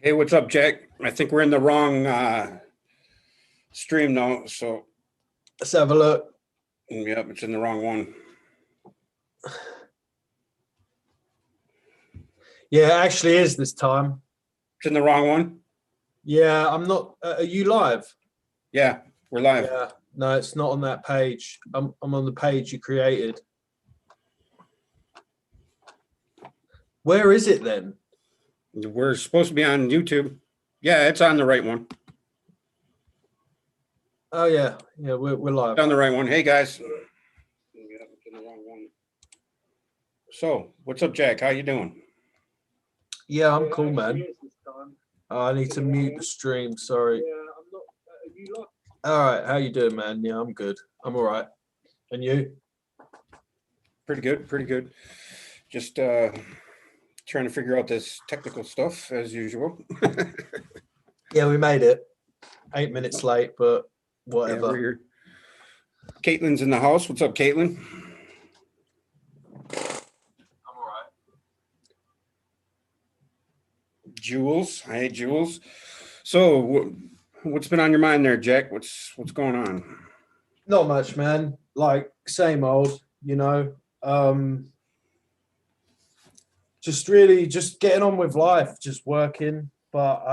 Hey, what's up, Jack? I think we're in the wrong stream now. So, Let's have a look. yep, it's in the wrong one. Yeah, it actually is this time. It's in the wrong one. Yeah, I'm not. Are you live? Yeah, we're live. Yeah. No, it's not on that page. I'm on the page you created. Where is it then? We're supposed to be on YouTube. Yeah, it's on the right one. Oh yeah, yeah, we're live. It's on the right one. Hey, guys. Yep, it's in the wrong one. So, what's up, Jack? How you doing? Yeah, I'm cool, man. I need to mute the stream. Sorry. All right, how you doing, man? Yeah, I'm good. I'm all right. And you? Pretty good. Pretty good. Just trying to figure out this technical stuff as usual. Yeah, we made it. 8 minutes late, but Yeah, whatever. we're here. Caitlin's in the house. What's up, Caitlin? I'm all right. Jules. Hey, Jules. So, what's been on your mind there, Jack? What's going on? Not much, man. Like same old, you know. Just really just getting on with life, just working. But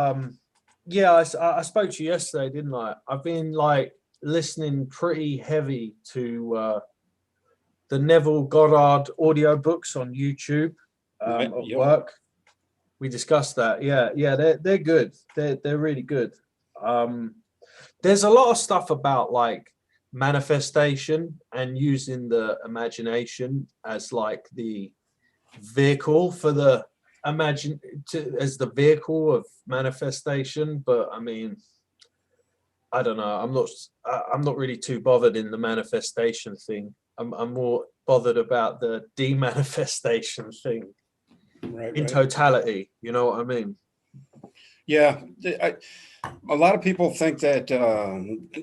yeah, I spoke to you yesterday, didn't I? I've been like listening pretty heavy to the Neville Goddard audiobooks on YouTube at Yep. work. We discussed that. Yeah, they're good. They're really good. There's a lot of stuff about like manifestation and using the imagination as like the vehicle for the as the vehicle of manifestation. But I mean, I don't know. I'm not really too bothered in the manifestation thing. I'm more bothered about the demanifestation thing Right. in totality. You know what I mean? Yeah. A lot of people think that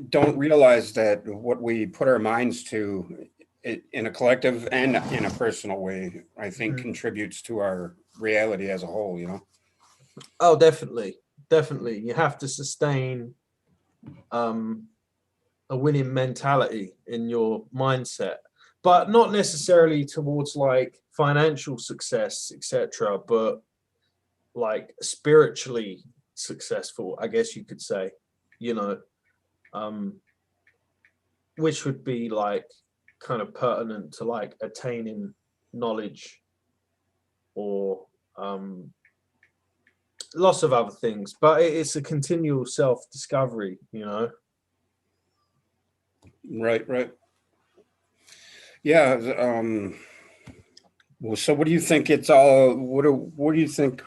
don't realize that what we put our minds to in a collective and in a personal way, I think contributes to our reality as a whole, you know? Oh, definitely. Definitely. You have to sustain a winning mentality in your mindset, but not necessarily towards like financial success, etc., but like spiritually successful, I guess you could say, you know, which would be like kind of pertinent to like attaining knowledge or lots of other things, but it's a continual self-discovery, you know. Right. Yeah. Well, so what do you think it's all, what do you think,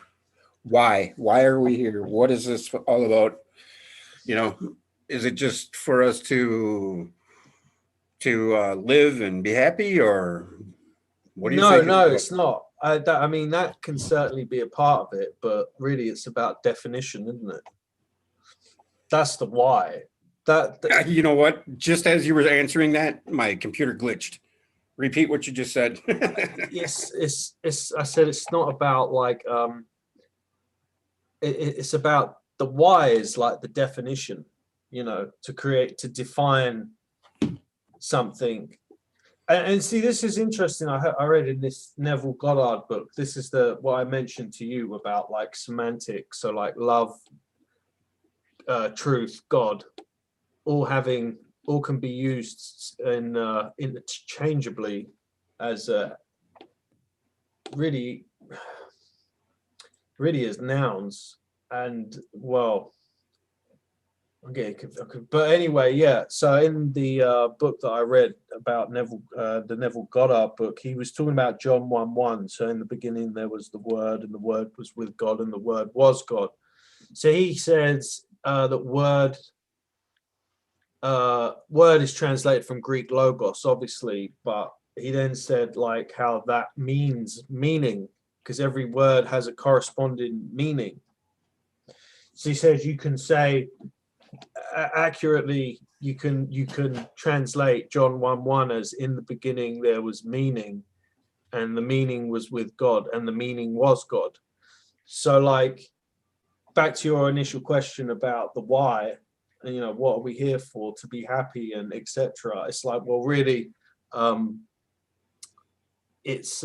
why are we here? What is this all about? You know, is it just for us to live and be happy, or what do you think it's No, about? it's not. I mean, that can certainly be a part of it, but really it's about definition, isn't it? That's the why. You know what? Just as you were answering that, my computer glitched. Repeat what you just said. it's I said it's not about like it's about the why is like the definition, you know, to define something. And see, this is interesting. I read in this Neville Goddard book. This is what I mentioned to you about like semantics. So like love, truth, God, all can be used interchangeably as really as nouns. And well, okay, but anyway, yeah. So in the book that I read about Neville, the Neville Goddard book, he was talking about John 1:1. So in the beginning there was the Word, and the Word was with God, and the Word was God. So he says that word is translated from Greek logos, obviously, but he then said like how that means meaning, because every word has a corresponding meaning. So he says you can say accurately, you can translate John 1:1 as in the beginning there was meaning, and the meaning was with God, and the meaning was God. So like back to your initial question about the why, and what are we here for? To be happy and etc. It's like, well, really, it's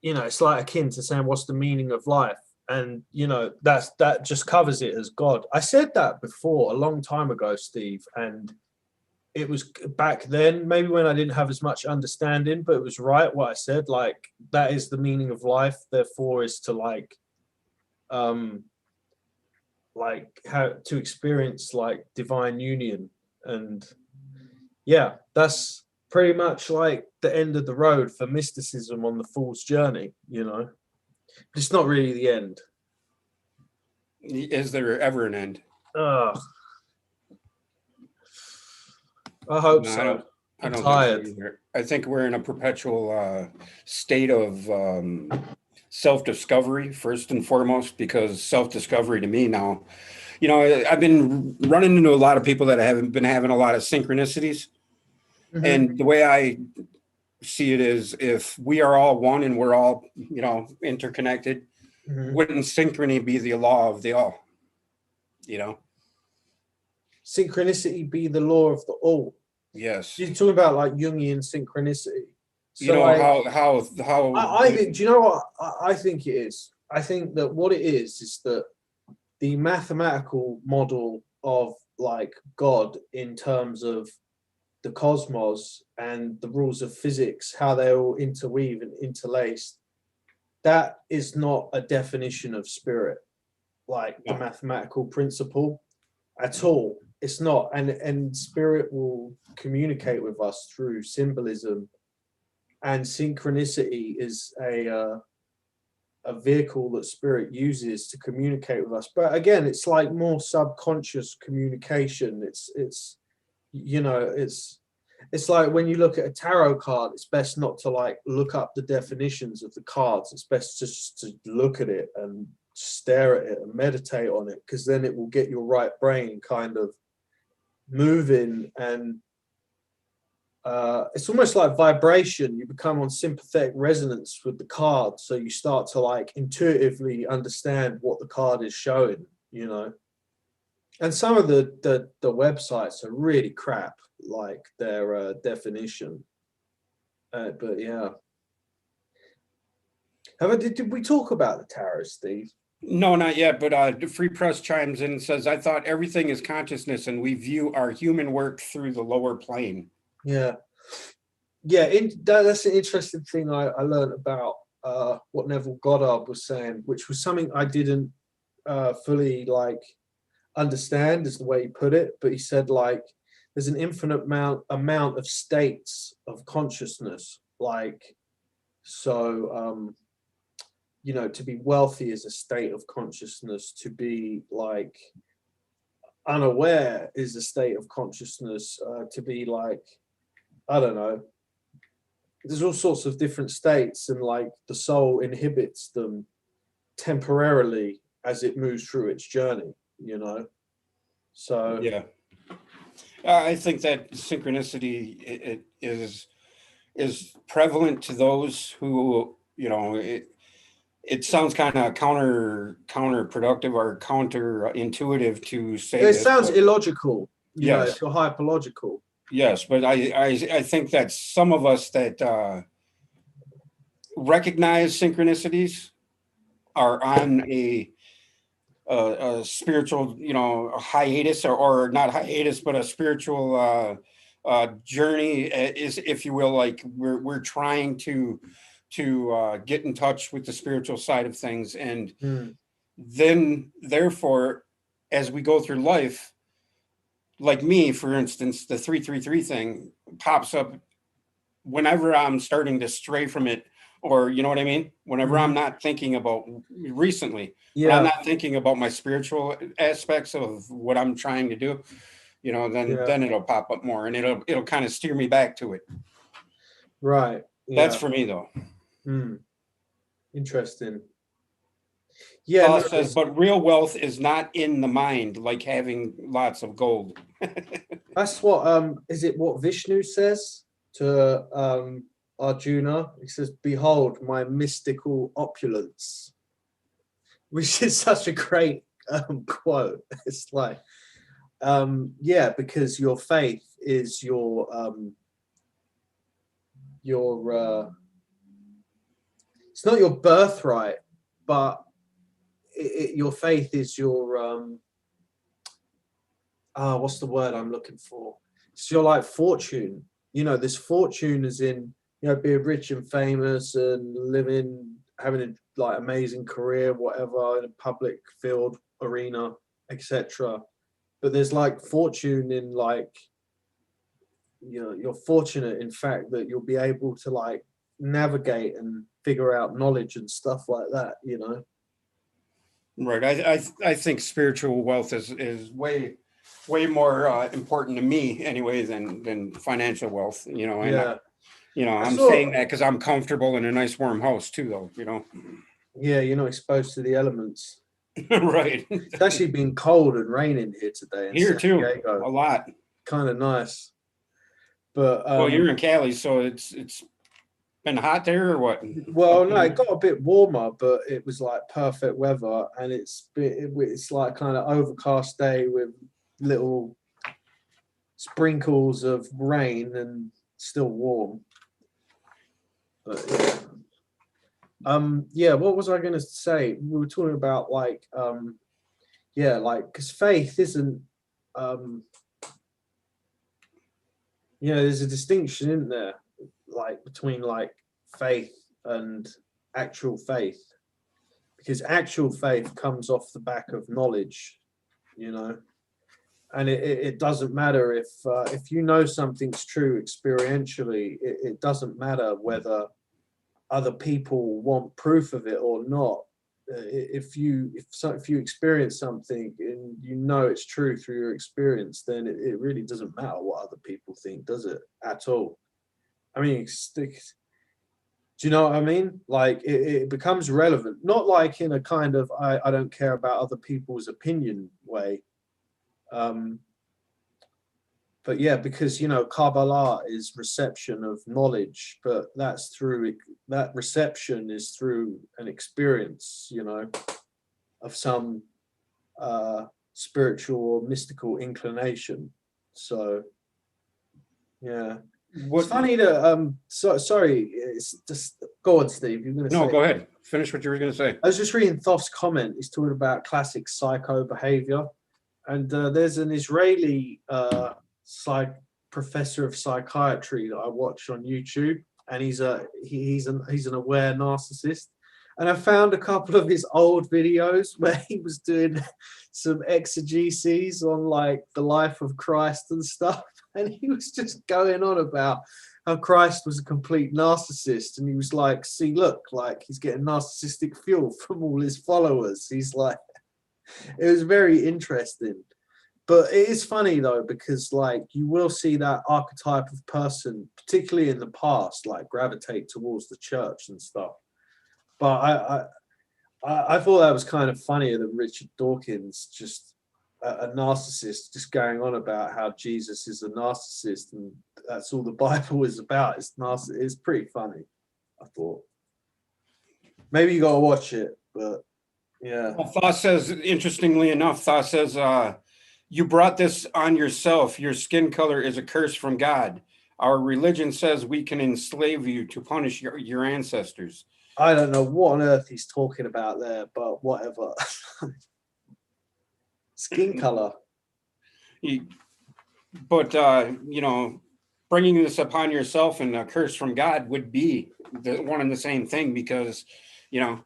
it's like akin to saying what's the meaning of life, and that just covers it as God. I said that before a long time ago, Steve, and it was back then, maybe when I didn't have as much understanding, but it was right what I said. Like, that is the meaning of life, therefore is to like how to experience like divine union. And yeah, that's pretty much like the end of the road for mysticism on the fool's journey, but it's not really the end. Is there ever an end? Ugh. I hope No, so. I I'm don't tired. think so either. I think we're in a perpetual state of self-discovery, first and foremost, because self-discovery to me now, I've been running into a lot of people that haven't been having a lot of synchronicities. Mhm. And the way I see it is, if we are all one and we're all, interconnected, Mhm. wouldn't synchrony be the law of the all? Synchronicity be the law of the all. Yes. You're talking about like Jungian synchronicity. You So know like, how I think, do you know what I think it is? I think that what it is that the mathematical model of like God in terms of the cosmos and the rules of physics, how they all interweave and interlace, that is not a definition of spirit, like the No. mathematical principle at all. It's not. And spirit will communicate with us through symbolism, and synchronicity is a vehicle that spirit uses to communicate with us. But again, it's like more subconscious communication. It's like when you look at a tarot card, it's best not to like look up the definitions of the cards. It's best just to look at it and stare at it and meditate on it, because then it will get your right brain kind of moving. And it's almost like vibration. You become on sympathetic resonance with the card, so you start to like intuitively understand what the card is showing. And some of the websites are really crap, like their definition. But yeah, did we talk about the tarot, Steve? No, not yet, but the Free Press chimes in and says, I thought everything is consciousness and we view our human work through the lower plane. Yeah, that's an interesting thing I learned about what Neville Goddard was saying, which was something I didn't fully like understand, is the way he put it. But he said like there's an infinite amount of states of consciousness, like, so to be wealthy is a state of consciousness, to be like unaware is a state of consciousness, to be like, I don't know, there's all sorts of different states, and like the soul inhibits them temporarily as it moves through its journey, so Yeah. I think that synchronicity it is prevalent to those who, it sounds kind of counterproductive or counterintuitive to say it this, sounds but illogical, yes, if you're hyperlogical. yes, but I think that some of us that recognize synchronicities are on a spiritual, a hiatus, or not hiatus, but a spiritual journey, is, if you will, like we're trying to get in touch with the spiritual side of things. And then therefore, as we go through life, like me, for instance, the 333 thing pops up whenever I'm starting to stray from it, or you know what I mean? Whenever I'm not thinking about recently, when I'm Yeah, not thinking about my spiritual aspects of what I'm trying to do, yeah, then it'll pop up more, and it'll kind of steer me back to it. right, That's yeah. for me though. Interesting. Yeah, no, Paul says, but real wealth is not in the mind, like having lots of gold. that's what is it what Vishnu says to Arjuna? He says, behold my mystical opulence. which is such a great quote. It's like, yeah, because your faith is your it's not your birthright, but your faith is your what's the word I'm looking for? It's your like fortune. You know, this fortune is in, you know, being rich and famous and living, having a like amazing career, whatever, in a public field arena, etc. But there's like fortune in like, you know, you're fortunate in fact that you'll be able to like navigate and figure out knowledge and stuff like that, you know. Right. I think spiritual wealth is way more important to me anyway than financial wealth. You know, and Yeah. I I'm saw, saying that because I'm comfortable in a nice warm house too, though. You know. yeah, you're not exposed to the elements. Right. It's actually been cold and raining here today in Here San too, Diego. a lot. Kind of nice. But Well, you're in Cali, so it's been hot there or what? well, Up no, it in- got a bit warmer, but it was like perfect weather, and it's like kind of overcast day with little sprinkles of rain and still warm. But yeah. Yeah, what was I going to say? We were talking about like yeah, like because faith isn't you know, there's a distinction in there, like between like faith and actual faith, because actual faith comes off the back of knowledge, you know, and it doesn't matter if you know something's true experientially, it doesn't matter whether other people want proof of it or not. If you experience something and you know it's true through your experience, then it really doesn't matter what other people think, does it? At all. I mean, do you know what I mean? Like it becomes relevant, not like in a kind of I don't care about other people's opinion way. Um, but yeah, because you know, Kabbalah is reception of knowledge, but that's through that reception is through an experience, you know, of some spiritual or mystical inclination. So yeah, it's What? funny that sorry, it's just go on, Steve. You're gonna No, say. go ahead. Finish what you were going to say. I was just reading Thoth's comment. He's talking about classic psycho behavior, and there's an Israeli professor of psychiatry that I watch on YouTube, and he's an aware narcissist. And I found a couple of his old videos where he was doing some exegeses on like the life of Christ and stuff, and he was just going on about how Christ was a complete narcissist, and he was like, "See, look, like he's getting narcissistic fuel from all his followers." He's like, it was very interesting. But it is funny though, because like you will see that archetype of person, particularly in the past, like gravitate towards the church and stuff. But I thought that was kind of funnier than Richard Dawkins, just a narcissist, just going on about how Jesus is a narcissist and that's all the Bible is about. It's pretty funny. I thought maybe you gotta watch it, but yeah. Well, Thoth says, interestingly enough, Thoth says, you brought this on yourself. Your skin color is a curse from God. Our religion says we can enslave you to punish your ancestors. I don't know what on earth he's talking about there, but whatever. Skin color. But, you know, bringing this upon yourself and a curse from God would be the one and the same thing because, you know.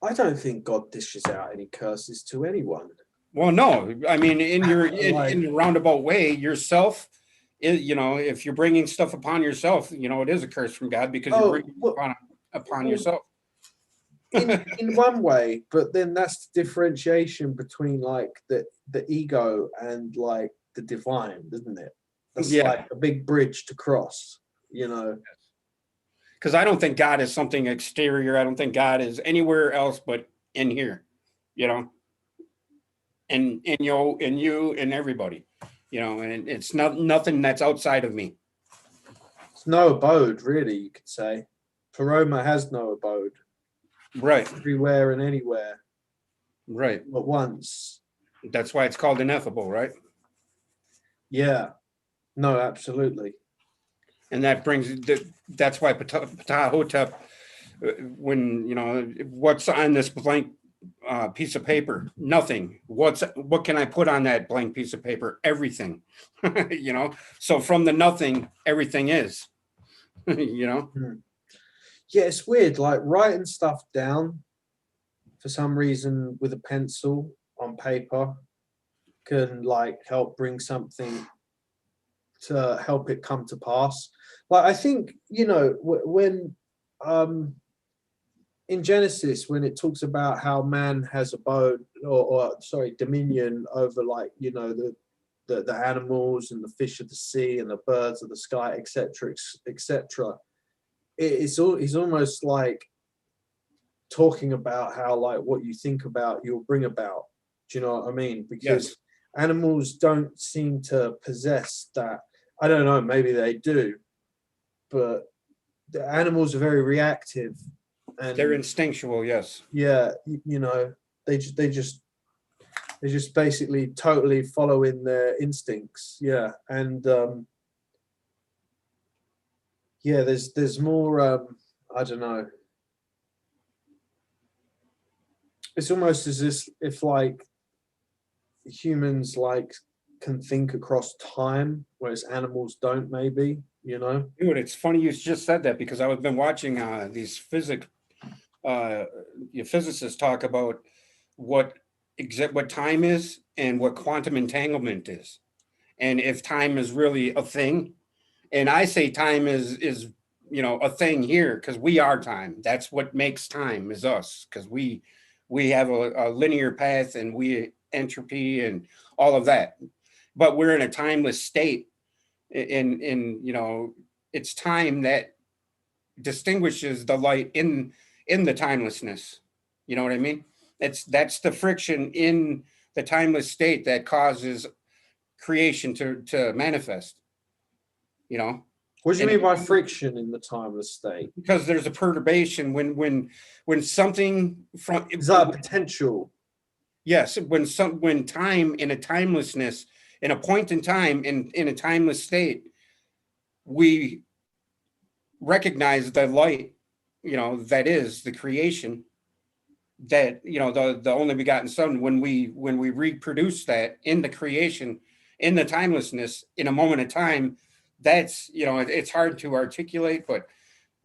I don't think God dishes out any curses to anyone. Well, no, I mean, in a roundabout way, yourself, you know, if you're bringing stuff upon yourself, you know, it is a curse from God because you're bringing it upon yourself. in one way, but then that's the differentiation between like the ego and like the divine, isn't it? That's like a big bridge to cross, you know. Because I don't think God is something exterior. I don't think God is anywhere else but in here, you know. And you and everybody, you know, and it's nothing that's outside of me. It's no abode, really, you could say. Paroma has no abode. Right. Everywhere and anywhere. Right. at once. That's why it's called ineffable, right? Yeah. No, absolutely. And that brings that's why Ptahhotep, when what's on this blank piece of paper? Nothing. What can I put on that blank piece of paper? Everything. So from the nothing, everything is. Yeah, it's weird. Like writing stuff down for some reason with a pencil on paper can like help bring something to help it come to pass. Like I think when in Genesis, when it talks about how man has abode or sorry, dominion over like the animals and the fish of the sea and the birds of the sky, etc., etc. It's almost like talking about how like what you think about you'll bring about. Do you know what I mean? Because Yes. animals don't seem to possess that. I don't know, maybe they do, but the animals are very reactive They're and instinctual. Yes. yeah, they just basically totally follow in their instincts. Yeah, and yeah, there's more. I don't know. It's almost as if like humans like can think across time, whereas animals don't. Maybe Dude, it's funny you just said that because I've been watching these physicists talk about what what time is and what quantum entanglement is, and if time is really a thing. And I say time is a thing here because we are time. That's what makes time is us because we have a linear path and we entropy and all of that. But we're in a timeless state. In it's time that distinguishes the light in the timelessness. You know what I mean? That's the friction in the timeless state that causes creation to manifest. You know, what do you and mean by friction in the timeless state? because there's a perturbation when something from Is that a potential? yes when time in a timelessness in a point in time in a timeless state we recognize the light that is the creation that the only begotten son when we reproduce that in the creation in the timelessness in a moment of time that's it's hard to articulate but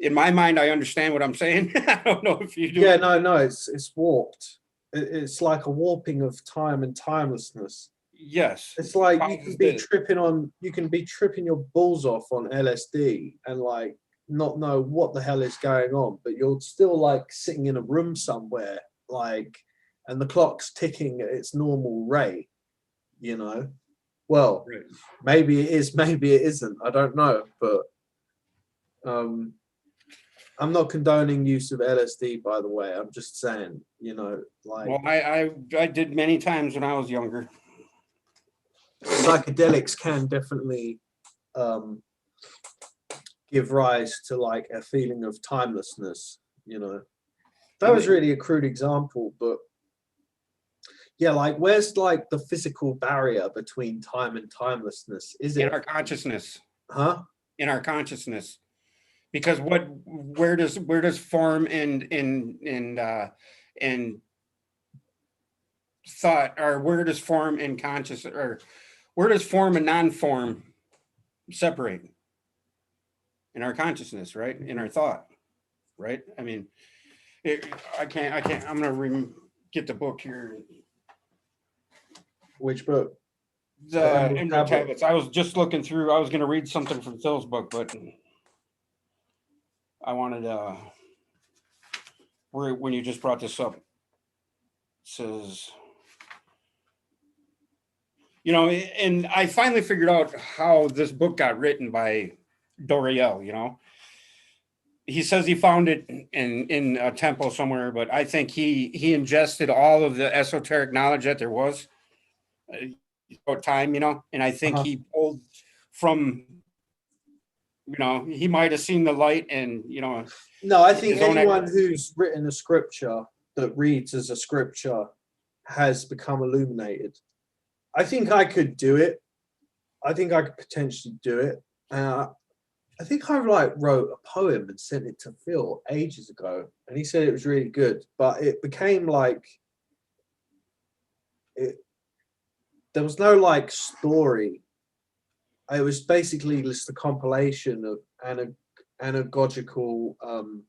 in my mind I understand what I'm saying. I don't know if you do. Yeah, no, it's warped. It's like a warping of time and timelessness. Yes, It's like causes the you can be tripping your balls off on LSD and like not know what the hell is going on, but you're still like sitting in a room somewhere, like, and the clock's ticking at its normal rate, you know. Well, right. maybe it is, maybe it isn't. I don't know, but um I'm not condoning use of LSD, by the way. I'm just saying, like Well, I did many times when I was younger. psychedelics can definitely um, give rise to like a feeling of timelessness. That was And really a crude example, but yeah, like where's like the physical barrier between time and timelessness? Is in it, our consciousness, huh? in our consciousness, because where does form and thought, or where does form and conscious, or where does form and non-form separate in our consciousness, right? In our thought, right? I mean, I can't. I'm gonna get the book here. Which book? The The Emerald Emerald Tablet. Tablets. I was just looking through. I was going to read something from Phil's book, but I wanted when you just brought this up, it says and I finally figured out how this book got written by Doriel. He says he found it in a temple somewhere, but I think he ingested all of the esoteric knowledge that there was about time, and I think Uh-huh. he pulled from he might have seen the light and No, I think his own anyone who's written a scripture that reads as a scripture has become illuminated. I think I could do it. I think I could potentially do it. I think I like wrote a poem and sent it to Phil ages ago, and he said it was really good. But it became like it. There was no like story. It was basically just a compilation of anagogical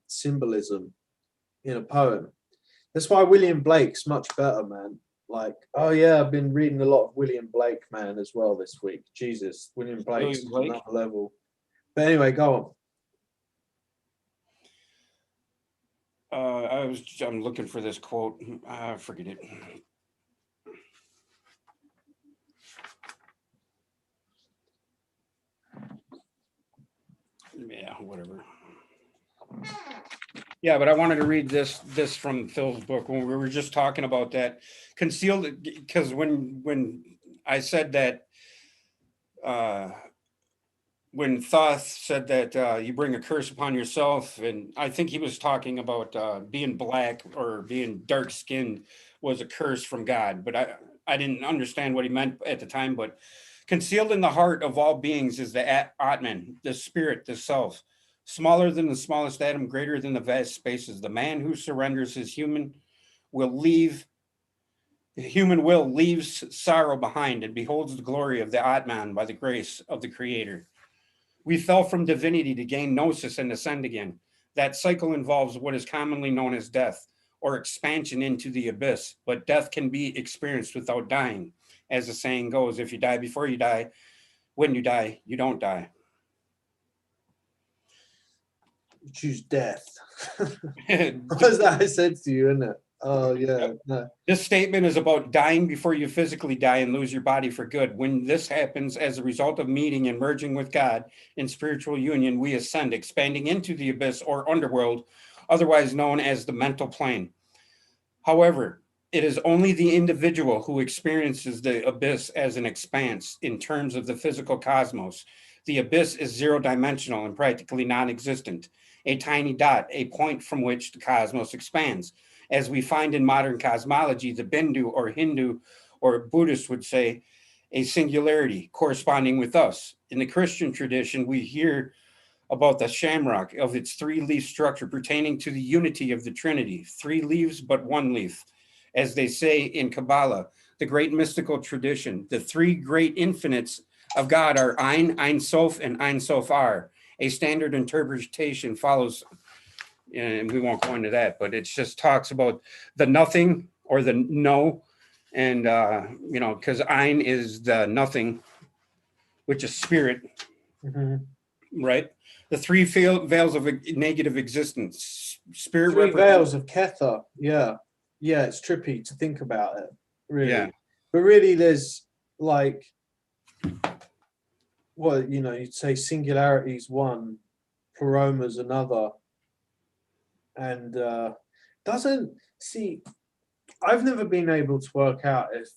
symbolism in a poem. That's why William Blake's much better, man. Like, oh yeah, I've been reading a lot of William Blake, man, as well this week. Jesus, William Blake's Blake? another level. But anyway, go on. I'm looking for this quote. Forget it. Yeah, whatever. Yeah, but I wanted to read this from Phil's book when we were just talking about that concealed, because when I said that when Thoth said that you bring a curse upon yourself, and I think he was talking about being black or being dark skinned was a curse from God, but I didn't understand what he meant at the time. But concealed in the heart of all beings is the Atman, the spirit, the self, smaller than the smallest atom, greater than the vast spaces. The man who surrenders his human will leaves sorrow behind and beholds the glory of the Atman by the grace of the Creator. We fell from divinity to gain gnosis and ascend again. That cycle involves what is commonly known as death, or expansion into the abyss. But death can be experienced without dying. As the saying goes, if you die before you die, when you die, you don't die. Choose death. What's that I said to you, isn't it? Oh yeah. No. This statement is about dying before you physically die and lose your body for good. When this happens as a result of meeting and merging with God in spiritual union, we ascend, expanding into the abyss or underworld, otherwise known as the mental plane. However, it is only the individual who experiences the abyss as an expanse in terms of the physical cosmos. The abyss is zero-dimensional and practically non-existent, a tiny dot, a point from which the cosmos expands. As we find in modern cosmology, the Bindu or Hindu or Buddhist would say a singularity corresponding with us. In the Christian tradition, we hear about the shamrock of its three-leaf structure pertaining to the unity of the Trinity, 3 leaves but 1 leaf. As they say in Kabbalah, the great mystical tradition, the 3 great infinites of God are Ein Sof, and Ein Sof Ar. A standard interpretation follows, and we won't go into that, but it just talks about the nothing or the no, and because Ein is the nothing, which is spirit, right? The 3 veils of negative existence. Spirit 3 veils of Ketha. Yeah. Yeah, it's trippy to think about it, really. Yeah. But really there's like, well, you'd say singularity's one, Paroma's another. And I've never been able to work out if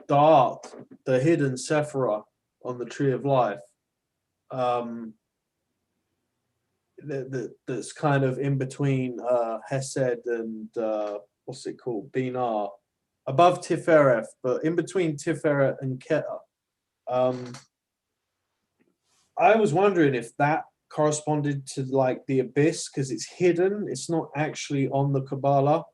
Dart, the hidden Sephira on the Tree of Life, that's kind of in between Hesed and what's it called, Binar, above Tiferet, but in between Tiferet and Keter. I was wondering if that corresponded to like the abyss, because it's hidden, it's not actually on the Kabbalah,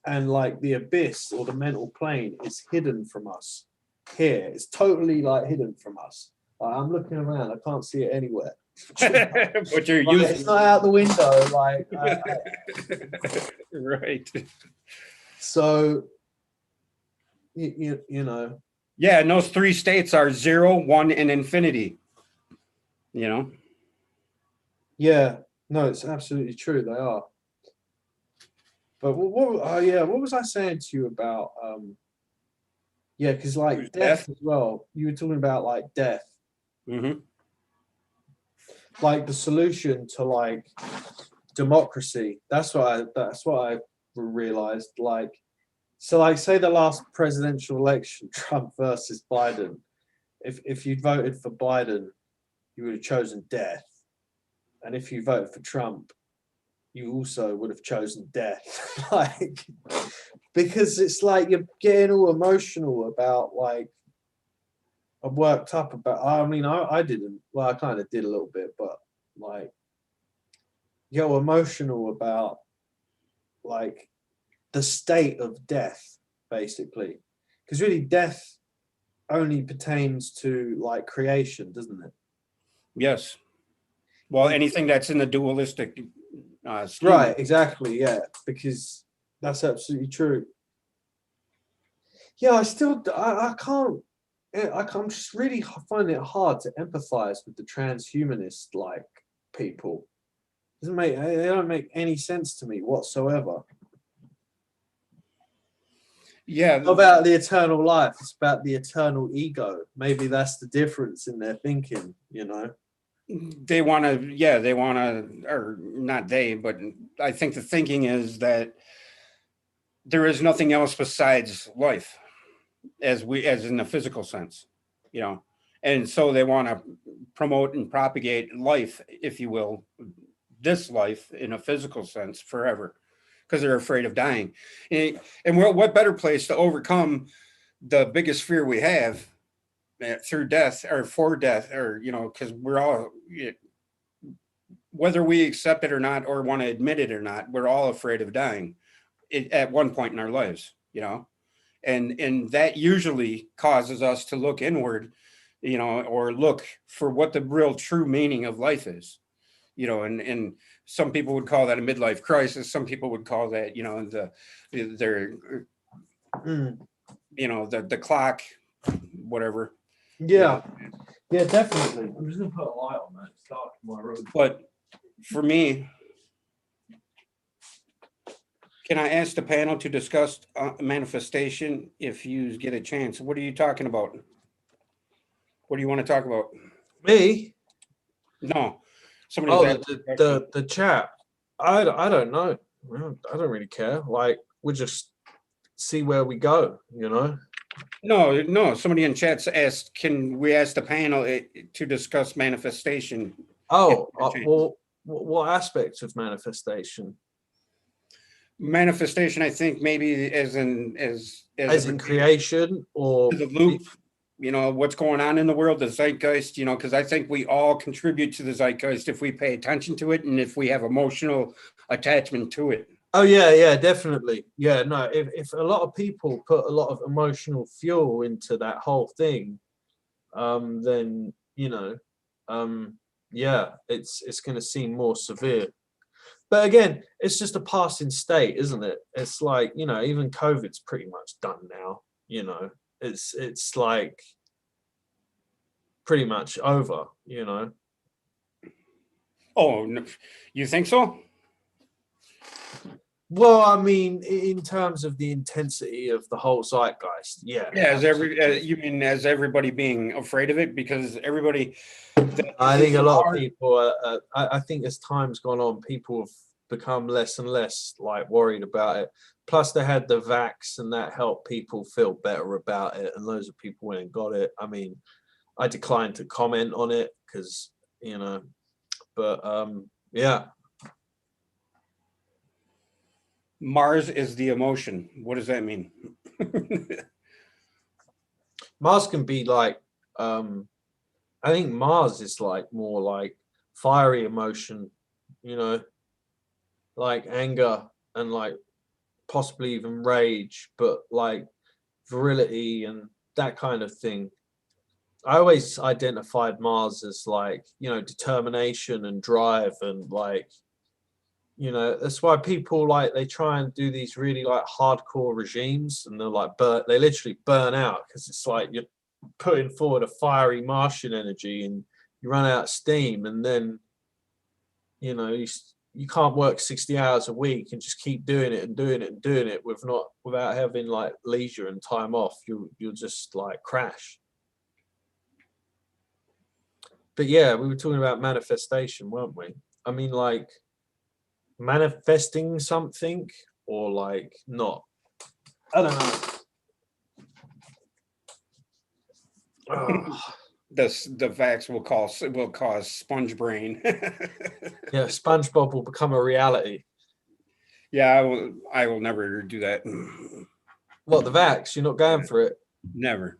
and the abyss or the mental plane is hidden from us here. It's totally like hidden from us. I'm looking around, I can't see it anywhere. But you're using it's not out the window, right. So you know. Yeah, and those 3 states are 0, 1, and infinity. Yeah, no, it's absolutely true. They are. But what was I saying to you about? Because death as well. You were talking about death. Mm-hmm. The solution to democracy. That's what I realized. Say the last presidential election, Trump versus Biden. If you'd voted for Biden, you would have chosen death. And if you voted for Trump, you also would have chosen death. Like, because it's like you're getting all emotional about, like, I'm worked up about, I mean, I didn't, well, I kind of did a little bit, but like, you're emotional about, like, the state of death, basically. Because really, death only pertains to, like, creation, doesn't it? Yes. Well, anything that's in the dualistic scheme. Right, exactly, yeah, because that's absolutely true. Yeah, I can't, I'm just really finding it hard to empathize with the transhumanist, like, people. Doesn't make, they don't make any sense to me whatsoever. Yeah. About the eternal life, it's about the eternal ego. Maybe that's the difference in their thinking, you know. They want to, yeah, they want to, or not they, but I think the thinking is that there is nothing else besides life, as in the physical sense, you know. And so they want to promote and propagate life, if you will, this life in a physical sense forever, because they're afraid of dying. And what better place to overcome the biggest fear we have through death or for death, or, you know, because we're all, whether we accept it or not, or want to admit it or not, we're all afraid of dying at one point in our lives, you know. And that usually causes us to look inward, you know, or look for what the real true meaning of life is, you know. And some people would call that a midlife crisis. Some people would call that, you know, their you know, the clock, whatever. Yeah, yeah, definitely. I'm just gonna put a light on that. It's dark in my room. But for me, can I ask the panel to discuss manifestation if you get a chance? What are you talking about? What do you want to talk about? Me? No, somebody's Oh, asking a question. the chat. I don't know. I don't really care. Like, we just see where we go, you know. No. Somebody in chat's asked, can we ask the panel to discuss manifestation? If Oh, you get a chance? well, what aspects of manifestation? Manifestation, I think maybe as As in creation, or the loop, you know, what's going on in the world, the zeitgeist, you know, because I think we all contribute to the zeitgeist if we pay attention to it and if we have emotional attachment to it. oh yeah, definitely. Yeah, no, if a lot of people put a lot of emotional fuel into that whole thing, then, you know, yeah, it's going to seem more severe. But again, it's just a passing state, isn't it? It's like, you know, even COVID's pretty much done now. You know, it's like pretty much over. You know. Oh, no, you think so? Well, I mean, in terms of the intensity of the whole zeitgeist, yeah. Yeah, you mean as everybody being afraid of it, because everybody. I think a lot of people. I think as time's gone on, people have become less and less, like, worried about it. Plus, they had the vax, and that helped people feel better about it, and loads of people went and got it. I mean, I declined to comment on it because, you know, but yeah. Mars is the emotion. What does that mean? Mars can be like, I think Mars is like more like fiery emotion, you know, like anger and like possibly even rage, but like virility and that kind of thing. I always identified Mars as, like, you know, determination and drive, and like, you know, that's why people, like, they try and do these really like hardcore regimes, and they're like, they literally burn out because it's like you're putting forward a fiery Martian energy and you run out of steam, and then, you know, you can't work 60 hours a week and just keep doing it and doing it and doing it without having like leisure and time off. You'll just like crash. But yeah, we were talking about manifestation, weren't we? I mean, like, manifesting something or like not. I don't know. Oh, the vax will cause sponge brain. Yeah, SpongeBob will become a reality. Yeah, I will never do that. What, the vax? You're not going for it? Never.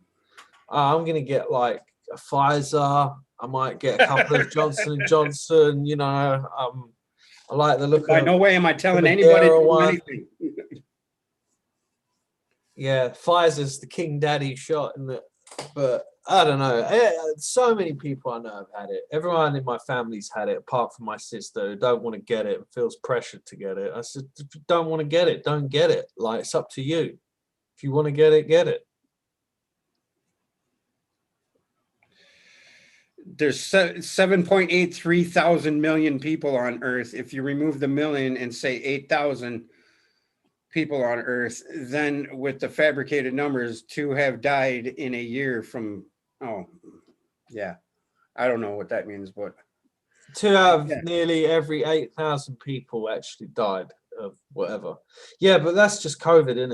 I'm gonna get like a Pfizer. I might get a couple of Johnson and Johnson. I like the look By of no way am I the telling anybody to Madeira do one. anything. Yeah, Pfizer's the King Daddy shot, isn't it? But I don't know. So many people I know have had it. Everyone in my family's had it, apart from my sister, who don't want to get it and feels pressured to get it. I said, if you don't want to get it, don't get it. Like, it's up to you. If you want to get it, get it. There's 7.83 thousand million people on Earth. If you remove the million and say 8,000 people on Earth, then with the fabricated numbers, 2 have died in a year from, oh, yeah. I don't know what that means, but To have yeah. nearly every 8,000 people actually died of whatever. Yeah, but that's just COVID, isn't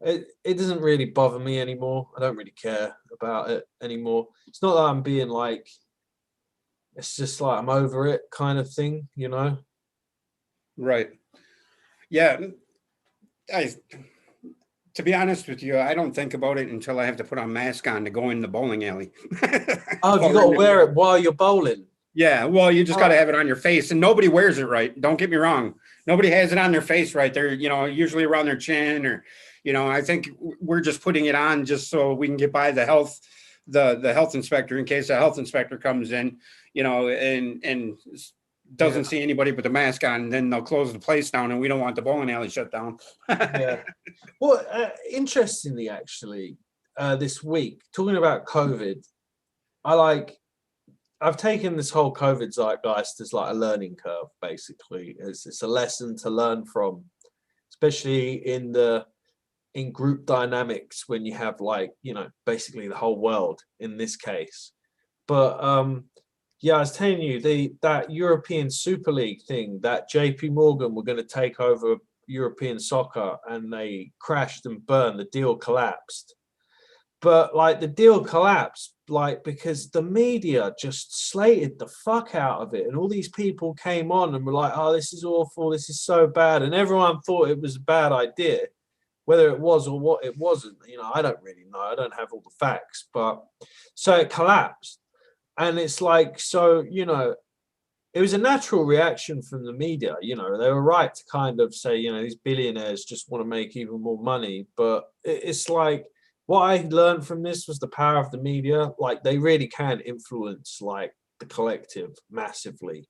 it? It doesn't really bother me anymore. I don't really care about it anymore. It's not that I'm being like, it's just like I'm over it kind of thing, you know? Right. Yeah. To be honest with you, I don't think about it until I have to put a mask on to go in the bowling alley. Oh, have you got to wear it while you're bowling? Yeah, well, you just got to Oh, have it on your face, and nobody wears it right. Don't get me wrong. Nobody has it on their face right. They're, usually around their chin, or, I think we're just putting it on just so we can get by the health inspector in case the health inspector comes in, and doesn't yeah, see anybody with the mask on, and then they'll close the place down, and we don't want the bowling alley shut down. yeah. Well, interestingly, actually, this week, talking about COVID, I've taken this whole COVID zeitgeist as like a learning curve, basically. It's a lesson to learn from, especially in group dynamics when you have like, basically the whole world in this case. But yeah, I was telling you that European Super League thing, that JP Morgan were going to take over European soccer, and they crashed and burned. The deal collapsed. But like the deal collapsed, like because the media just slated the fuck out of it, and all these people came on and were like, "Oh, this is awful. This is so bad," and everyone thought it was a bad idea. Whether it was or what it wasn't, I don't really know. I don't have all the facts, but so it collapsed. And it's like, so, it was a natural reaction from the media. They were right to kind of say, these billionaires just want to make even more money. But it's like, what I learned from this was the power of the media. Like, they really can influence like the collective massively.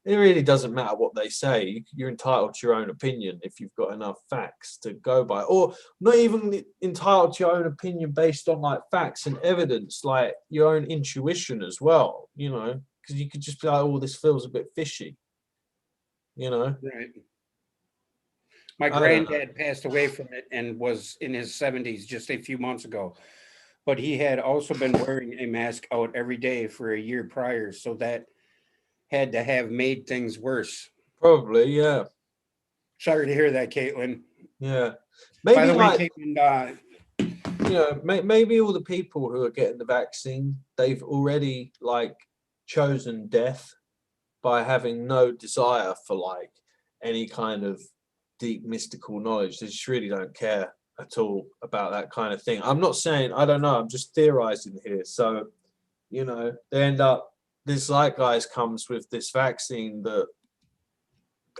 It really doesn't matter what they say. You're entitled to your own opinion if you've got enough facts to go by, or not even entitled to your own opinion based on like facts and evidence, like your own intuition as well, because you could just be like, oh, this feels a bit fishy, Right. My I don't know. granddad passed away from it and was in his 70s just a few months ago. But he had also been wearing a mask out every day for a year prior. So that had to have made things worse. Probably, yeah. Sorry to hear that, Caitlin. Yeah. By Maybe the way, like, Caitlin, maybe all the people who are getting the vaccine, they've already like chosen death by having no desire for like any kind of deep mystical knowledge. They just really don't care at all about that kind of thing. I'm not saying, I don't know, I'm just theorizing here. So, they end up, this zeitgeist comes with this vaccine that,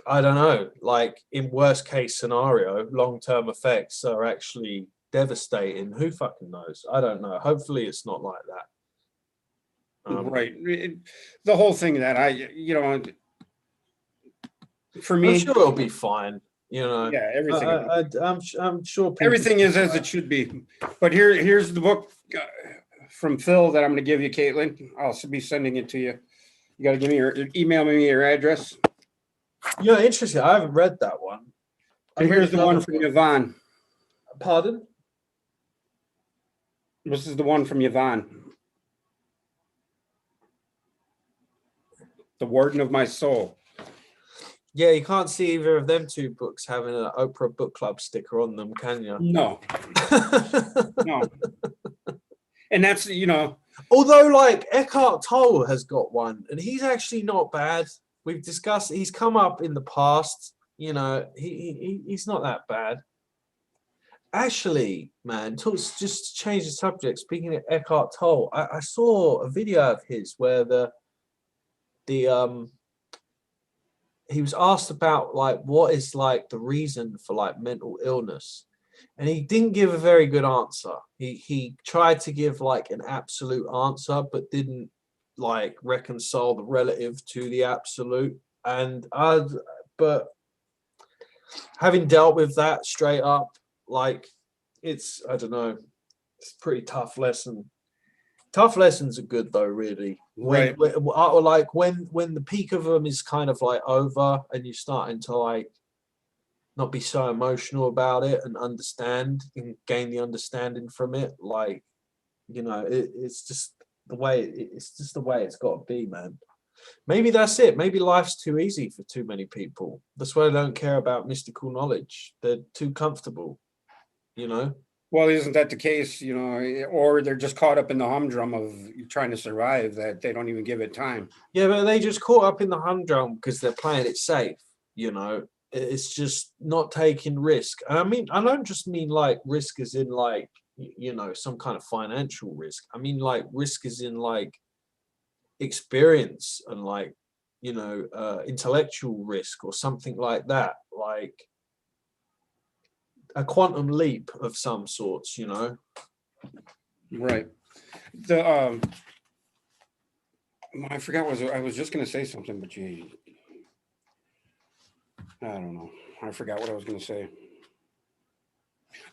I don't know, like in worst case scenario, long-term effects are actually devastating. Who fucking knows? I don't know. Hopefully it's not like that. right. The whole thing that for I'm me, sure it'll be fine. yeah, everything. I'm sure people. Everything is as it should be. But here's the book from Phil that I'm going to give you, Caitlin. I'll be sending it to you. You got to email me your address. Interesting. I haven't read that one. And here's the one from Yvonne. Pardon? This is the one from Yvonne. The Warden of My Soul. Yeah, you can't see either of them two books having an Oprah Book Club sticker on them, can you? No. No. And that's, you know, Although, like, Eckhart Tolle has got one, and he's actually not bad. We've discussed, he's come up in the past, you know, he's not that bad. Actually, man, just to change the subject, speaking of Eckhart Tolle, I saw a video of his where the he was asked about like what is like the reason for like mental illness, and he didn't give a very good answer. He tried to give like an absolute answer but didn't like reconcile the relative to the absolute. And but having dealt with that straight up, like, it's, I don't know, it's a pretty tough lesson. Tough lessons are good though, really. right. When the peak of them is kind of like over and you're starting to like not be so emotional about it and understand and gain the understanding from it, like, you know, it's just the way it's got to be, man. Maybe that's it. Maybe life's too easy for too many people. That's why they don't care about mystical knowledge. They're too comfortable, you know. Well, isn't that the case, you know, or they're just caught up in the humdrum of trying to survive that they don't even give it time. Yeah, but they just caught up in the humdrum because they're playing it safe, you know. It's just not taking risk. And I mean, I don't just mean like risk as in like, you know, some kind of financial risk. I mean like risk as in like experience and like, you know, intellectual risk or something like that. Like a quantum leap of some sorts, you know. Right. The I forgot I was just going to say something, but I don't know. I forgot what I was going to say.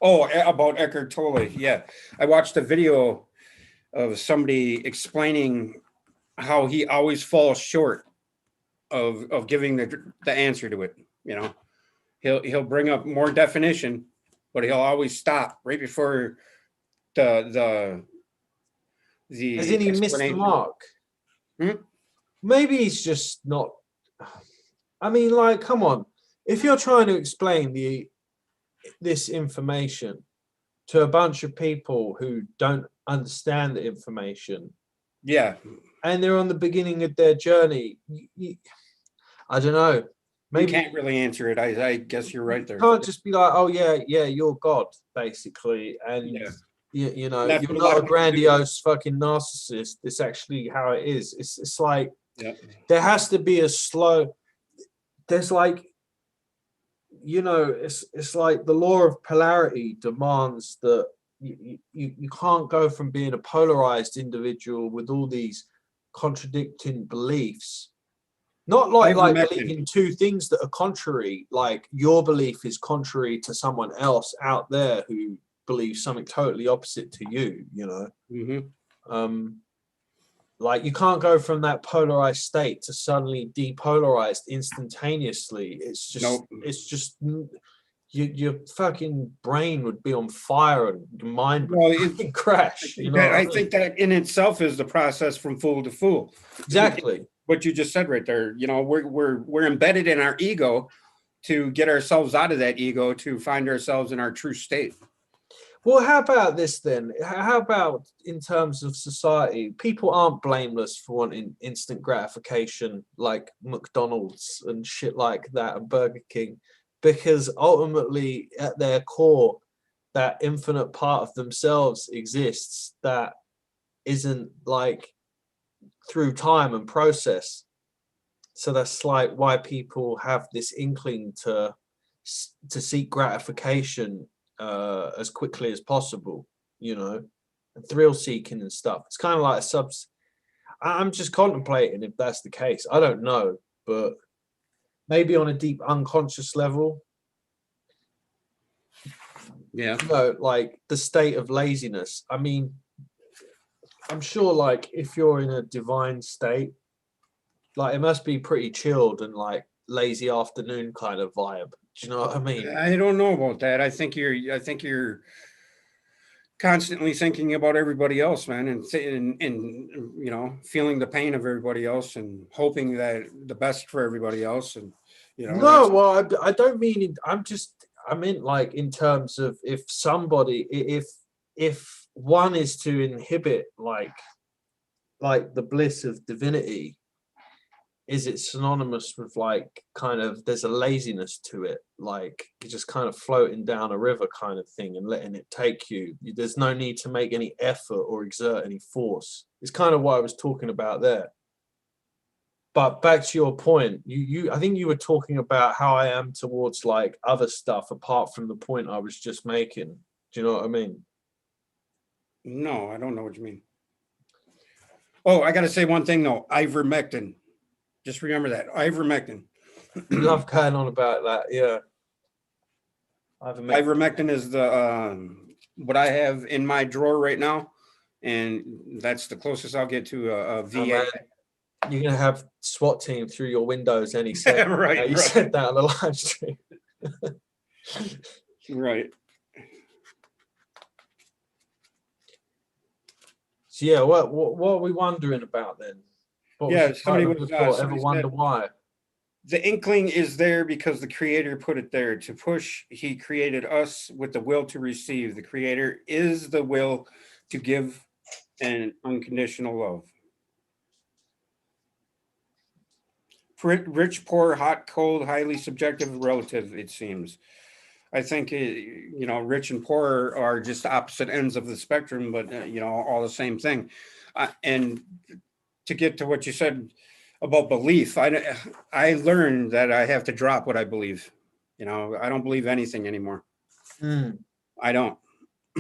Oh, about Eckhart Tolle. Yeah, I watched a video of somebody explaining how he always falls short of giving the answer to it. You know, he'll bring up more definition, but he'll always stop right before the As in he missed the mark. Maybe he's just not. I mean, like, come on. If you're trying to explain this information to a bunch of people who don't understand the information, yeah, and they're on the beginning of their journey, I don't know. Maybe you can't really answer it. I guess you're right there. You can't just be like, oh yeah, you're God, basically, and yeah. you know, you're not a grandiose fucking narcissist. It's actually how it is. It's like, yeah. There has to be a slow. There's like, you know, it's like the law of polarity demands that you can't go from being a polarized individual with all these contradicting beliefs, not like believing two things that are contrary, like your belief is contrary to someone else out there who believes something totally opposite to you, you know. Mm-hmm. Like you can't go from that polarized state to suddenly depolarized instantaneously. It's just, nope. It's just, your fucking brain would be on fire and your mind would crash. You know, I think that in itself is the process from fool to fool. Exactly. What you just said right there. You know, we're embedded in our ego to get ourselves out of that ego to find ourselves in our true state. Well, how about this then? How about in terms of society, people aren't blameless for wanting instant gratification like McDonald's and shit like that and Burger King, because ultimately at their core, that infinite part of themselves exists that isn't like through time and process. So that's like why people have this inkling to seek gratification as quickly as possible, you know, and thrill seeking and stuff. It's kind of like I'm just contemplating if that's the case. I don't know, but maybe on a deep unconscious level. Yeah. You know, like the state of laziness. I mean, I'm sure like if you're in a divine state, like it must be pretty chilled and like lazy afternoon kind of vibe. Do you know what I mean? I don't know about that. I think you're constantly thinking about everybody else, man, and you know, feeling the pain of everybody else and hoping that the best for everybody else. And you know, no, well, I don't mean. I meant like in terms of if somebody, if one is to inhibit like the bliss of divinity. Is it synonymous with like kind of there's a laziness to it, like you're just kind of floating down a river kind of thing and letting it take you. There's no need to make any effort or exert any force. It's kind of what I was talking about there. But back to your point, you I think you were talking about how I am towards like other stuff apart from the point I was just making. Do you know what I mean? No, I don't know what you mean. Oh, I got to say one thing though. Ivermectin. Just remember that. Ivermectin. You love going on about that, yeah. Ivermectin is the what I have in my drawer right now, and that's the closest I'll get to a Oh, VA. man, you're gonna have SWAT team through your windows any second. Right, You right. said that on the live stream. Right. So yeah, what are we wondering about then? What Yeah, was the somebody title of was the thought? Ever somebody wonder said why? the inkling is there because the creator put it there to push. He created us with the will to receive. The creator is the will to give an unconditional love. Rich, poor, hot, cold, highly subjective, relative, it seems. I think, rich and poor are just opposite ends of the spectrum, but, all the same thing. And to get to what you said about belief, I learned that I have to drop what I believe. I don't believe anything anymore. Mm. I don't.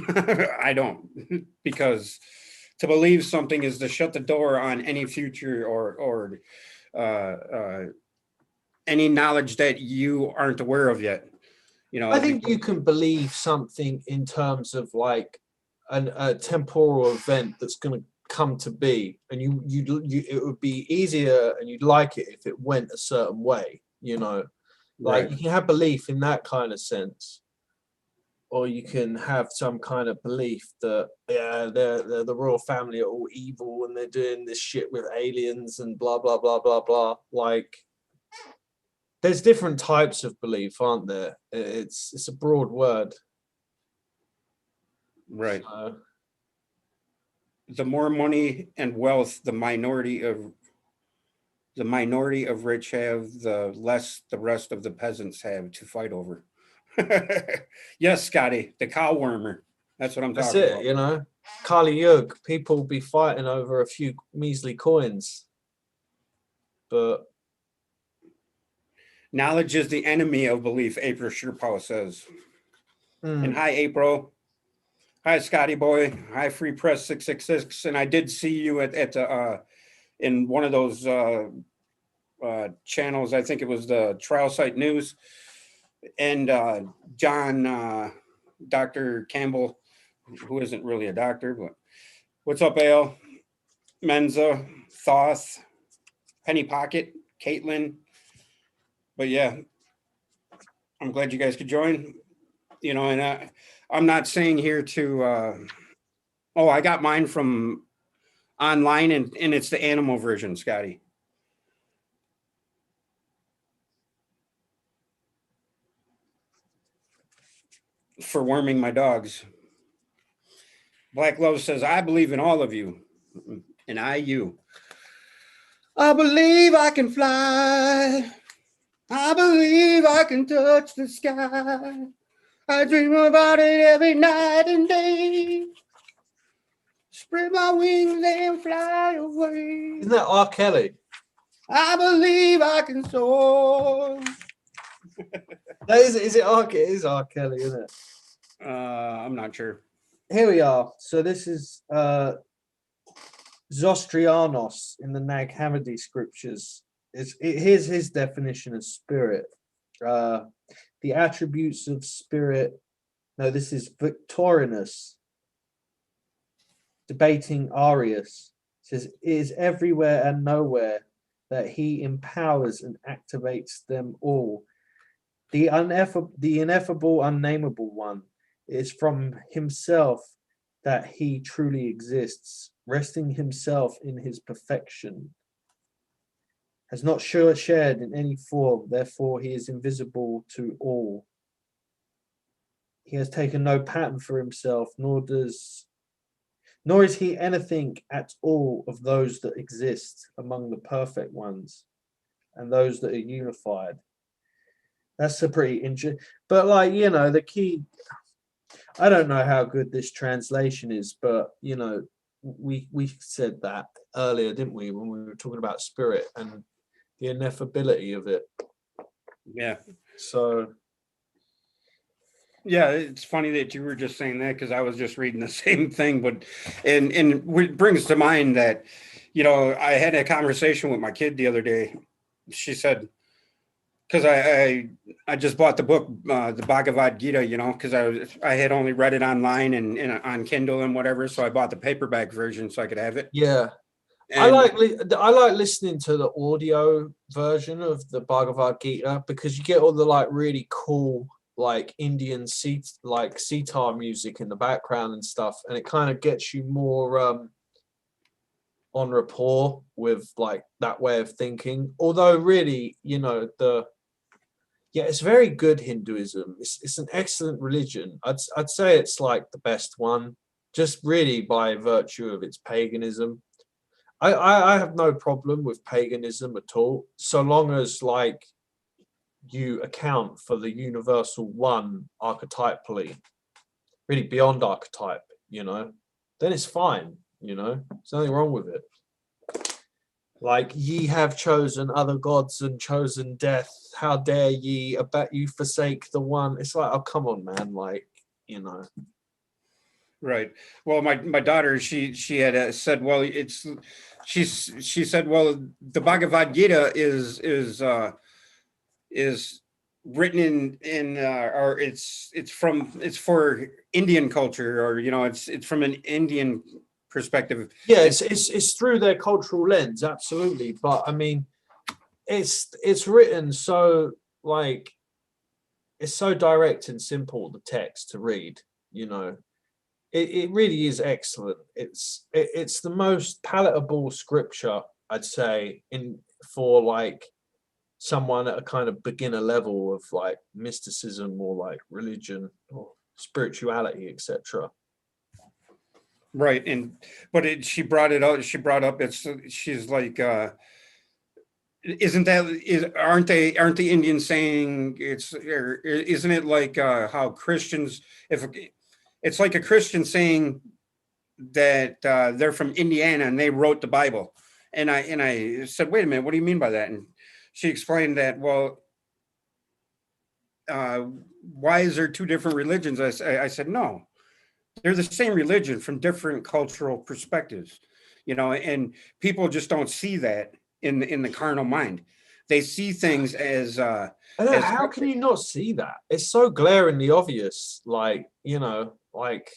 I don't. Because to believe something is to shut the door on any future or any knowledge that you aren't aware of yet. I think you can believe something in terms of like a temporal event that's going to come to be, and you it would be easier and you'd like it if it went a certain way. Like right. you can have belief in that kind of sense, or you can have some kind of belief that the royal family are all evil and they're doing this shit with aliens and blah blah blah blah blah. Like there's different types of belief, aren't there? It's a broad word. Right. So, The more money and wealth the minority of rich have, the less the rest of the peasants have to fight over. Yes, Scotty, the cow wormer. That's what I'm that's talking it, about. Kali Yuga, people be fighting over a few measly coins. But Knowledge is the enemy of belief, April Sherpaw says. And hi, April. Hi, Scotty boy. Hi, Free Press 666. And I did see you at the in one of those channels. I think it was the Trial Site News. And John, Dr. Campbell, who isn't really a doctor, but what's up, Al? Menza, Thoth, Penny Pocket, Caitlin. But yeah, I'm glad you guys could join. And I'm not saying here to, I got mine from online and it's the animal version, Scotty. For worming my dogs. Black Love says, I believe in all of you. And you. I believe I can fly. I believe I can touch the sky. I dream about it every night and day. Spread my wings and fly away. Isn't that R. Kelly? I believe I can soar. Is it R. Kelly? It is R. Kelly, isn't it? I'm not sure. Here we are. So this is Zostrianos in the Nag Hammadi scriptures. Here's his definition of spirit. The attributes of spirit. No, this is Victorinus debating Arius. It says, it is everywhere and nowhere that he empowers and activates them all. The ineffable, unnameable one is from himself that he truly exists, resting himself in his perfection. Has not shared in any form, therefore he is invisible to all. He has taken no pattern for himself, nor does nor is he anything at all of those that exist among the perfect ones and those that are unified. That's a pretty interesting, but like, the key, I don't know how good this translation is, but we said that earlier, didn't we, when we were talking about spirit and the ineffability of it. Yeah. So Yeah, it's funny that you were just saying that because I was just reading the same thing, but and it brings to mind that, I had a conversation with my kid the other day. She said, because I just bought the book, the Bhagavad Gita, because I had only read it online and on Kindle and whatever, so I bought the paperback version so I could have it. yeah, And I like listening to the audio version of the Bhagavad Gita because you get all the like really cool like Indian sitar music in the background and stuff, and it kind of gets you more on rapport with like that way of thinking. Although really, it's very good Hinduism. It's an excellent religion. I'd say it's like the best one, just really by virtue of its paganism. I have no problem with paganism at all, so long as like you account for the universal one archetypally, really beyond archetype, then it's fine, there's nothing wrong with it. Like, ye have chosen other gods and chosen death. How dare ye, about you forsake the one? It's like, oh, come on, man. Like, right. Well, my daughter, she had said, well, she said, well, the Bhagavad Gita is written in or it's for Indian culture, or it's from an Indian perspective. yeah, it's through their cultural lens, absolutely. But I mean, it's written so like it's so direct and simple, the text to read. It really is excellent. It's the most palatable scripture, I'd say, in for like someone at a kind of beginner level of like mysticism or like religion or spirituality, etc. Right. She brought it out. She brought up she's like, aren't the Indians saying isn't it like how Christians, if it's like a Christian saying that they're from Indiana and they wrote the Bible. And I said, wait a minute, what do you mean by that? And she explained that, well, why is there two different religions? I said, no, they're the same religion from different cultural perspectives, and people just don't see that in the carnal mind. They see things as I know, how can you not see that? It's so glaringly obvious. Like, like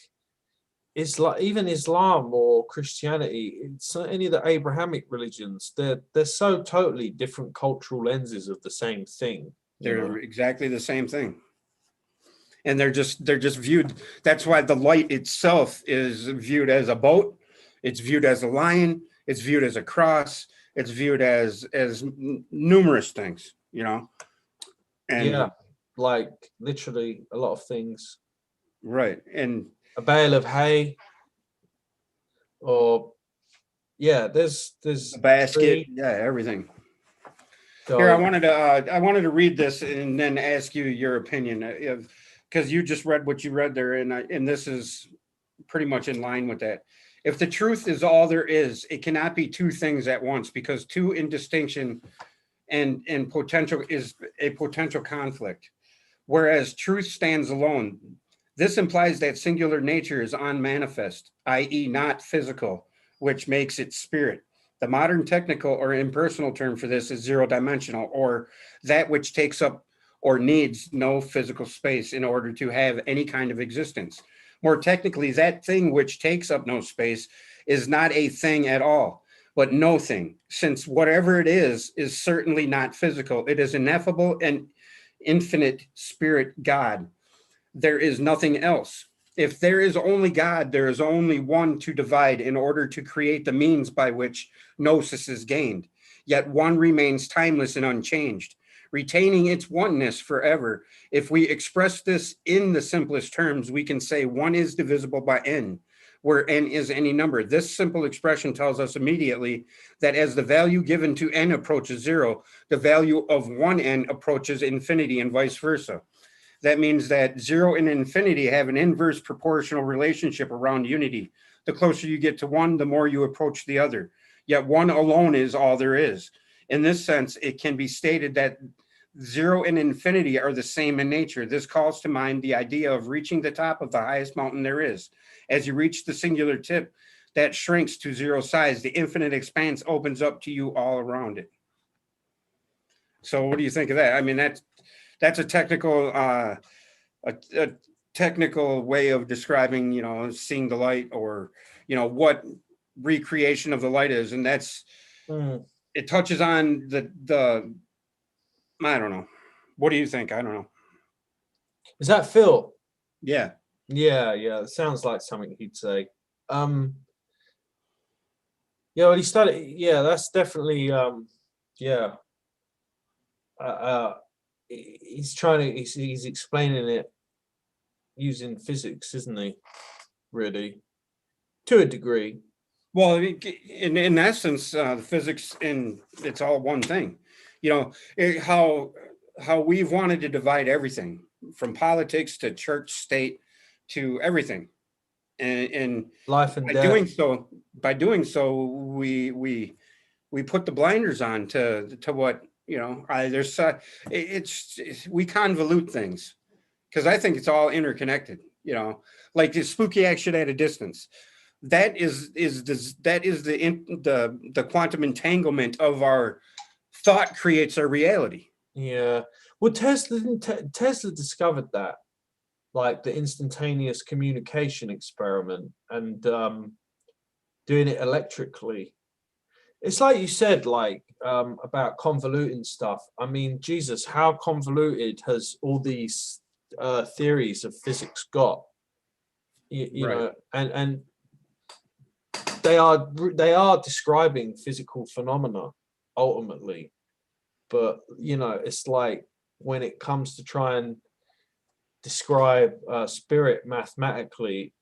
it's like even Islam or Christianity, it's any of the Abrahamic religions, they're so totally different cultural lenses of the same thing. they're exactly the same thing. And they're just viewed. That's why the light itself is viewed as a boat. It's viewed as a lion. It's viewed as a cross. It's viewed as numerous things, And yeah, like literally a lot of things. Right. And a bale of hay, or there's a basket, tree. everything. So, Here, I wanted to read this and then ask you your opinion, because you just read what you read there, and this is pretty much in line with that. If the truth is all there is, it cannot be two things at once, because two in distinction and potential is a potential conflict, whereas truth stands alone. This implies that singular nature is unmanifest, i.e., not physical, which makes it spirit. The modern technical or impersonal term for this is zero dimensional, or that which takes up or needs no physical space in order to have any kind of existence. More technically, that thing which takes up no space is not a thing at all, but no thing, since whatever it is certainly not physical. It is ineffable and infinite spirit God. There is nothing else. If there is only God, there is only one to divide in order to create the means by which gnosis is gained. Yet one remains timeless and unchanged, retaining its oneness forever. If we express this in the simplest terms, we can say one is divisible by n, where n is any number. This simple expression tells us immediately that as the value given to n approaches zero, the value of one n approaches infinity and vice versa. That means that zero and infinity have an inverse proportional relationship around unity. The closer you get to one, the more you approach the other. Yet one alone is all there is. In this sense, it can be stated that zero and infinity are the same in nature. This calls to mind the idea of reaching the top of the highest mountain there is. As you reach the singular tip, that shrinks to zero size. The infinite expanse opens up to you all around it. So what do you think of that? I mean, that's a technical a technical way of describing, seeing the light, or what recreation of the light is, and that's it touches on the I don't know. What do you think? I don't know. Is that Phil? Yeah. Yeah. It sounds like something he'd say. Yeah, well, he started. Yeah, that's definitely. Yeah. He's trying to. He's explaining it using physics, isn't he? Really, to a degree. Well, in essence, the physics, it's all one thing. How we've wanted to divide everything from politics to church, state, to everything, and Life and by death. doing so, we put the blinders on to what we convolute things, because I think it's all interconnected. Like the spooky action at a distance. That is the quantum entanglement of our thought creates our reality. Yeah. Well, Tesla discovered that, like the instantaneous communication experiment, and doing it electrically. It's like you said, like about convoluting stuff. I mean, Jesus, how convoluted has all these theories of physics got? You Right. know, and they are describing physical phenomena ultimately, but it's like when it comes to try and describe spirit mathematically,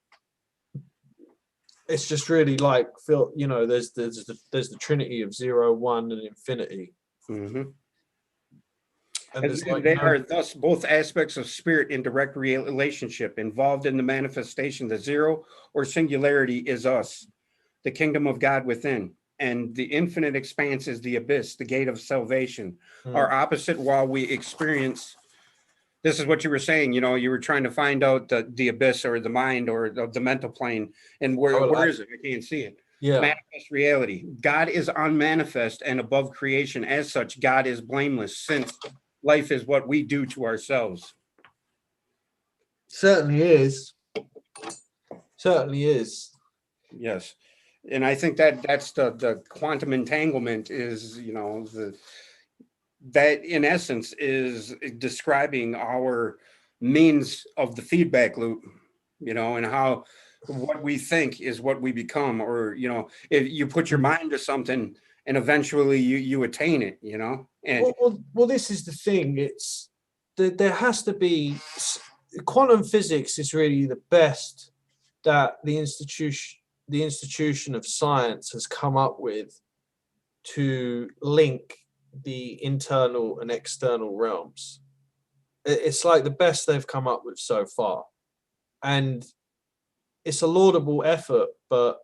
it's just really like Phil. There's the trinity of 0, 1, and infinity. Mm-hmm. And And there's like they are thus both aspects of spirit in direct relationship, involved in the manifestation. The zero or singularity is us, the kingdom of God within, and the infinite expanse is the abyss, the gate of salvation. Our opposite, while we experience. This is what you were saying. You were trying to find out the abyss, or the mind, or the mental plane, and where is it? I can't see it. Yeah. Manifest reality. God is unmanifest and above creation. As such, God is blameless, since life is what we do to ourselves. Certainly is. Certainly is. Yes. And I think that's the quantum entanglement is, that in essence is describing our means of the feedback loop, and how what we think is what we become, or, if you put your mind to something and eventually you attain it, and Well, this is the thing. It's there has to be quantum physics is really the best that the institution of science has come up with to link the internal and external realms. It's like the best they've come up with so far, and it's a laudable effort, but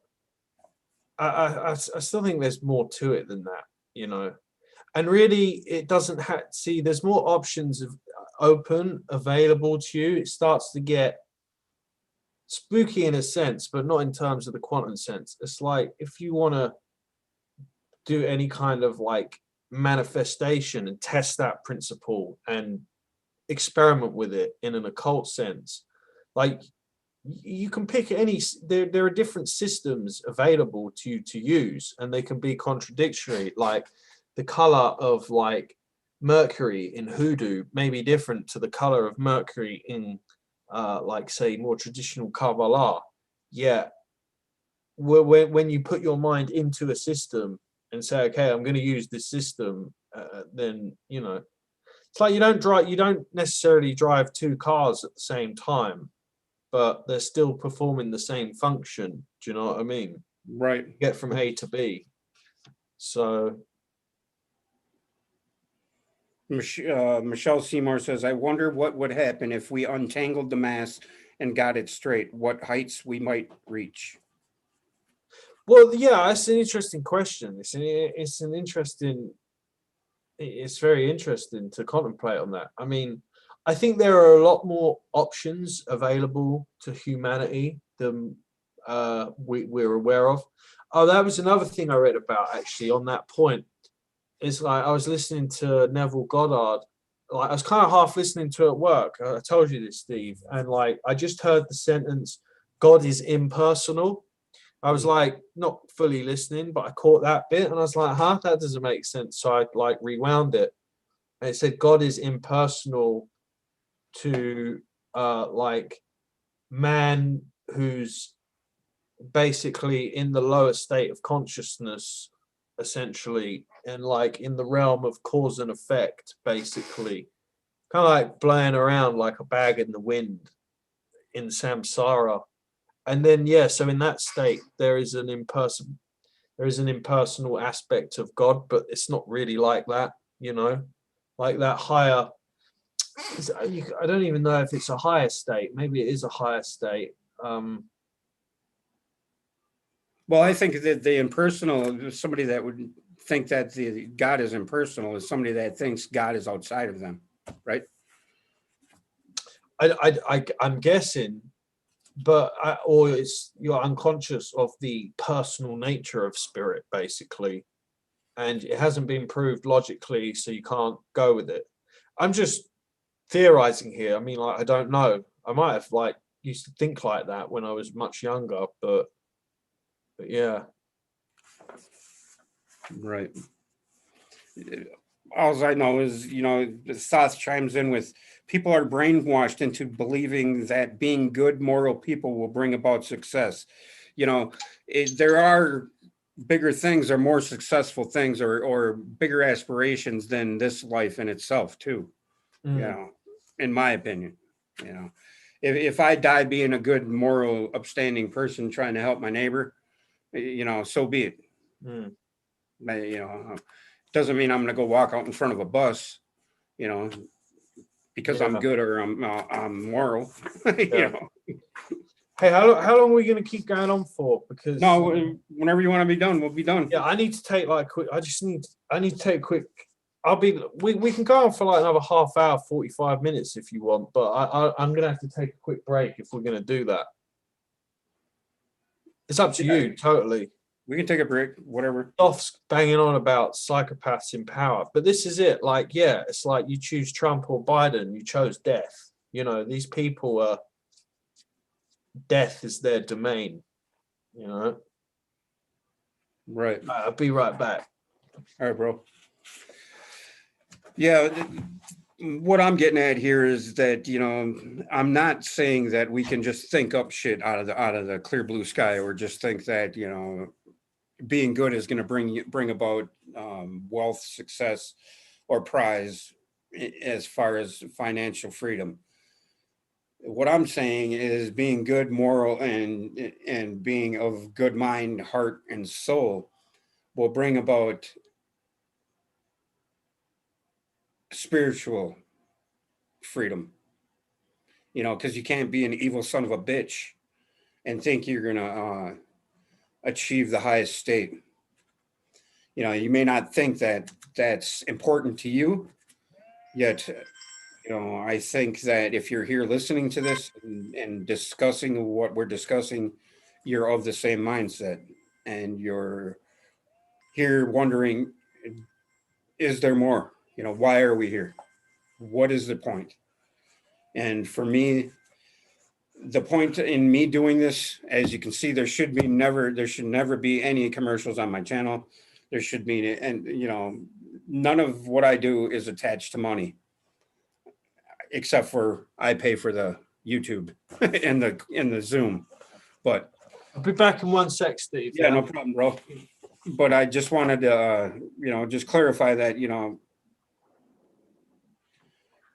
I still think there's more to it than that, and really it doesn't see there's more options of open available to you. It starts to get spooky in a sense, but not in terms of the quantum sense. It's like if you want to do any kind of like manifestation and test that principle and experiment with it in an occult sense, like you can pick any. There are different systems available to you to use, and they can be contradictory. Like the color of like Mercury in hoodoo may be different to the color of Mercury in like say more traditional Kabbalah. Yeah, when you put your mind into a system and say, okay, I'm going to use this system, then it's like you don't necessarily drive two cars at the same time, but they're still performing the same function. Do you know what I mean? Right. Get from A to B. So Michelle Seymour says, I wonder what would happen if we untangled the mass and got it straight, what heights we might reach. well, yeah, that's an interesting question. It's an interesting, it's very interesting to contemplate on that. I mean, I think there are a lot more options available to humanity than we're aware of. Oh, that was another thing I read about actually on that point. It's like I was listening to Neville Goddard. Like I was kind of half listening to it at work. I told you this, Steve, and like I just heard the sentence, "God is impersonal." I was like not fully listening, but I caught that bit, and I was like, "Huh, that doesn't make sense." So I like rewound it, and it said, "God is impersonal to like man who's basically in the lower state of consciousness, essentially, and like in the realm of cause and effect, basically, kind of like blowing around like a bag in the wind in samsara." And then yeah, so in that state there is an impersonal aspect of God, but it's not really like that, you know, like that higher. I don't even know if it's a higher state. Maybe it is a higher state. Well, I think that the impersonal, somebody that would think that the God is impersonal is somebody that thinks God is outside of them, right? I'm guessing, but or it's you're unconscious of the personal nature of spirit, basically, and it hasn't been proved logically, so you can't go with it. I'm just theorizing here. I mean, like, I don't know. I might have like used to think like that when I was much younger, but yeah. Right. All I know is, Seth chimes in with people are brainwashed into believing that being good, moral people will bring about success. There are bigger things or more successful things or bigger aspirations than this life in itself, too. Mm. In my opinion, if I die being a good, moral, upstanding person trying to help my neighbor, so be it. Mm. Doesn't mean I'm going to go walk out in front of a bus, you know, because I'm Yeah. good or I'm moral. you Yeah. know. Hey, how long are we going to keep going on for? Because No, whenever you want to be done, we'll be done. yeah, I need to take like quick. I need to take a quick. We can go on for like another half hour, 45 minutes if you want, but I'm gonna have to take a quick break if we're gonna do that. It's up to Yeah, you, totally. we can take a break, whatever. Doff's banging on about psychopaths in power, but this is it. Like, yeah, it's like you choose Trump or Biden, you chose death. You know, these people are death is their domain. You know. Right. I'll be right back. All right, bro. Yeah, what I'm getting at here is that, I'm not saying that we can just think up shit out of the clear blue sky, or just think that, being good is going to bring about wealth, success, or prize as far as financial freedom. What I'm saying is being good, moral, and being of good mind, heart, and soul will bring about spiritual freedom. Because you can't be an evil son of a bitch and think you're going to achieve the highest state. You may not think that that's important to you, yet, I think that if you're here listening to this and discussing what we're discussing, you're of the same mindset, and you're here wondering, is there more? Why are we here? What is the point? And for me, the point in me doing this, as you can see, there should never be any commercials on my channel. There should be, and none of what I do is attached to money, except for I pay for the YouTube and the Zoom. But I'll be back in 1 sec, Steve. yeah, no problem, bro. But I just wanted to, just clarify that,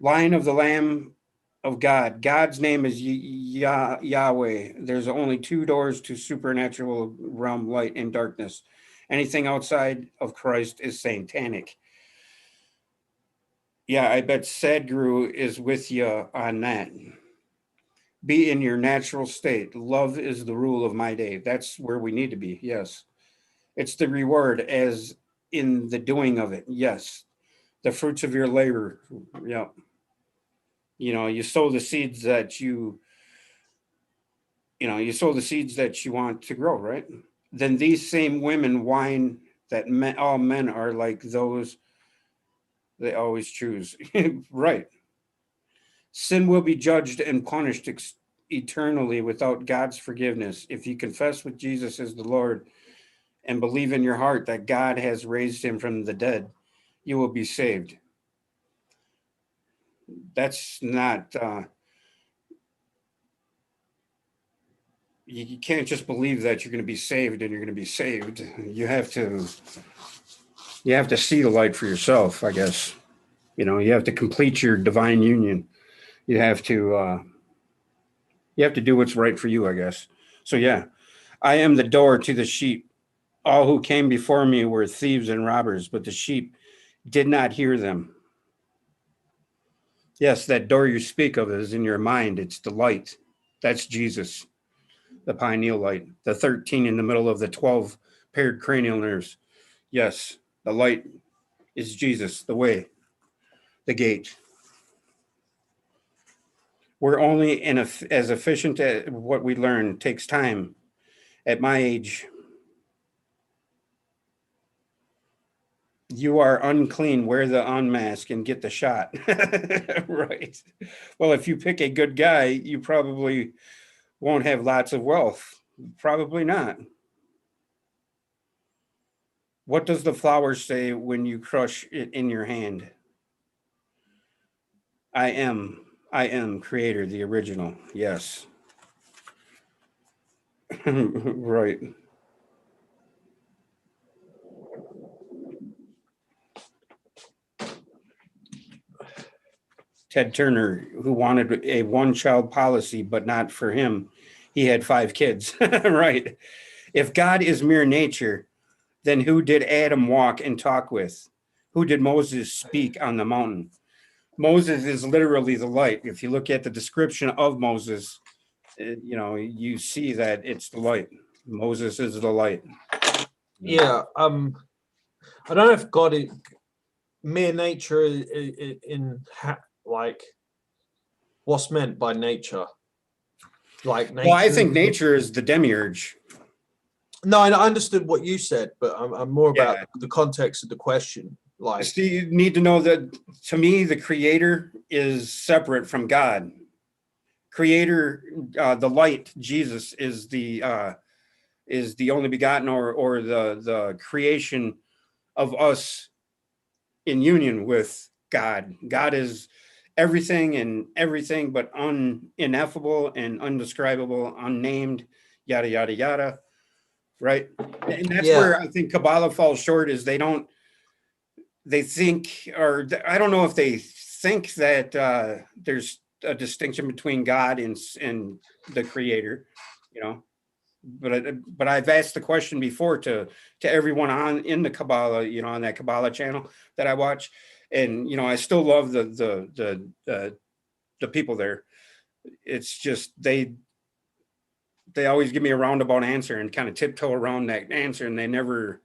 Lion of the Lamb of God. God's name is Yahweh. There's only two doors to supernatural realm, light and darkness. Anything outside of Christ is satanic. Yeah, I bet Sadhguru is with you on that. Be in your natural state. Love is the rule of my day. That's where we need to be. Yes. It's the reward as in the doing of it. Yes. The fruits of your labor. Yeah. You sow the seeds that you sow the seeds that you want to grow, right? Then these same women whine that all men are like those they always choose. Right. Sin will be judged and punished eternally without God's forgiveness. If you confess with Jesus as the Lord and believe in your heart that God has raised him from the dead, you will be saved. That's not, you can't just believe that you're going to be saved and you're going to be saved. You have to see the light for yourself, I guess. You have to complete your divine union. You have to do what's right for you, I guess. So yeah, I am the door to the sheep. All who came before me were thieves and robbers, but the sheep did not hear them. Yes, that door you speak of is in your mind. It's the light. That's Jesus, the pineal light, the 13 in the middle of the 12 paired cranial nerves. Yes, the light is Jesus, the way, the gate. We're only as efficient as what we learn takes time. At my age, you are unclean, wear the unmask and get the shot. Right. Well, if you pick a good guy, you probably won't have lots of wealth. Probably not. What does the flower say when you crush it in your hand? I am creator, the original. Yes. Right. Ted Turner, who wanted a one child policy, but not for him. He had 5 kids. Right. If God is mere nature, then who did Adam walk and talk with? Who did Moses speak on the mountain? Moses is literally the light. If you look at the description of Moses, you see that it's the light. Moses is the light. Yeah. I don't know if God is mere nature like what's meant by nature. Like nature. Well, I think nature is the demiurge. No, I understood what you said, but I'm more about the context of the question. Like, so you need to know that to me, the creator is separate from God. Creator, the light, Jesus is the only begotten or the creation of us in union with God. God is everything and everything but ineffable and undescribable, unnamed, yada yada yada. Right. And that's where I think Kabbalah falls short is they think, or I don't know if they think that there's a distinction between God and the creator, but I've asked the question before to everyone in the Kabbalah, on that Kabbalah channel that I watch. And, I still love the people there. It's just, they always give me a roundabout answer and kind of tiptoe around that answer. And they never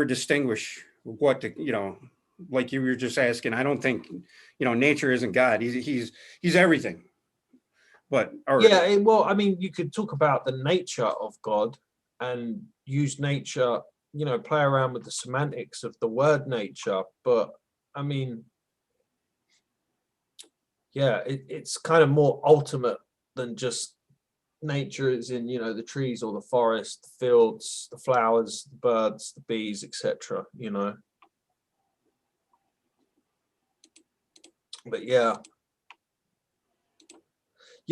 distinguish what like you were just asking. I don't think, nature isn't God. He's everything. But well, I mean, you could talk about the nature of God and use nature, play around with the semantics of the word nature. But I mean, yeah, it's kind of more ultimate than just nature is in, the trees or the forest, the fields, the flowers, the birds, the bees, etc. But yeah,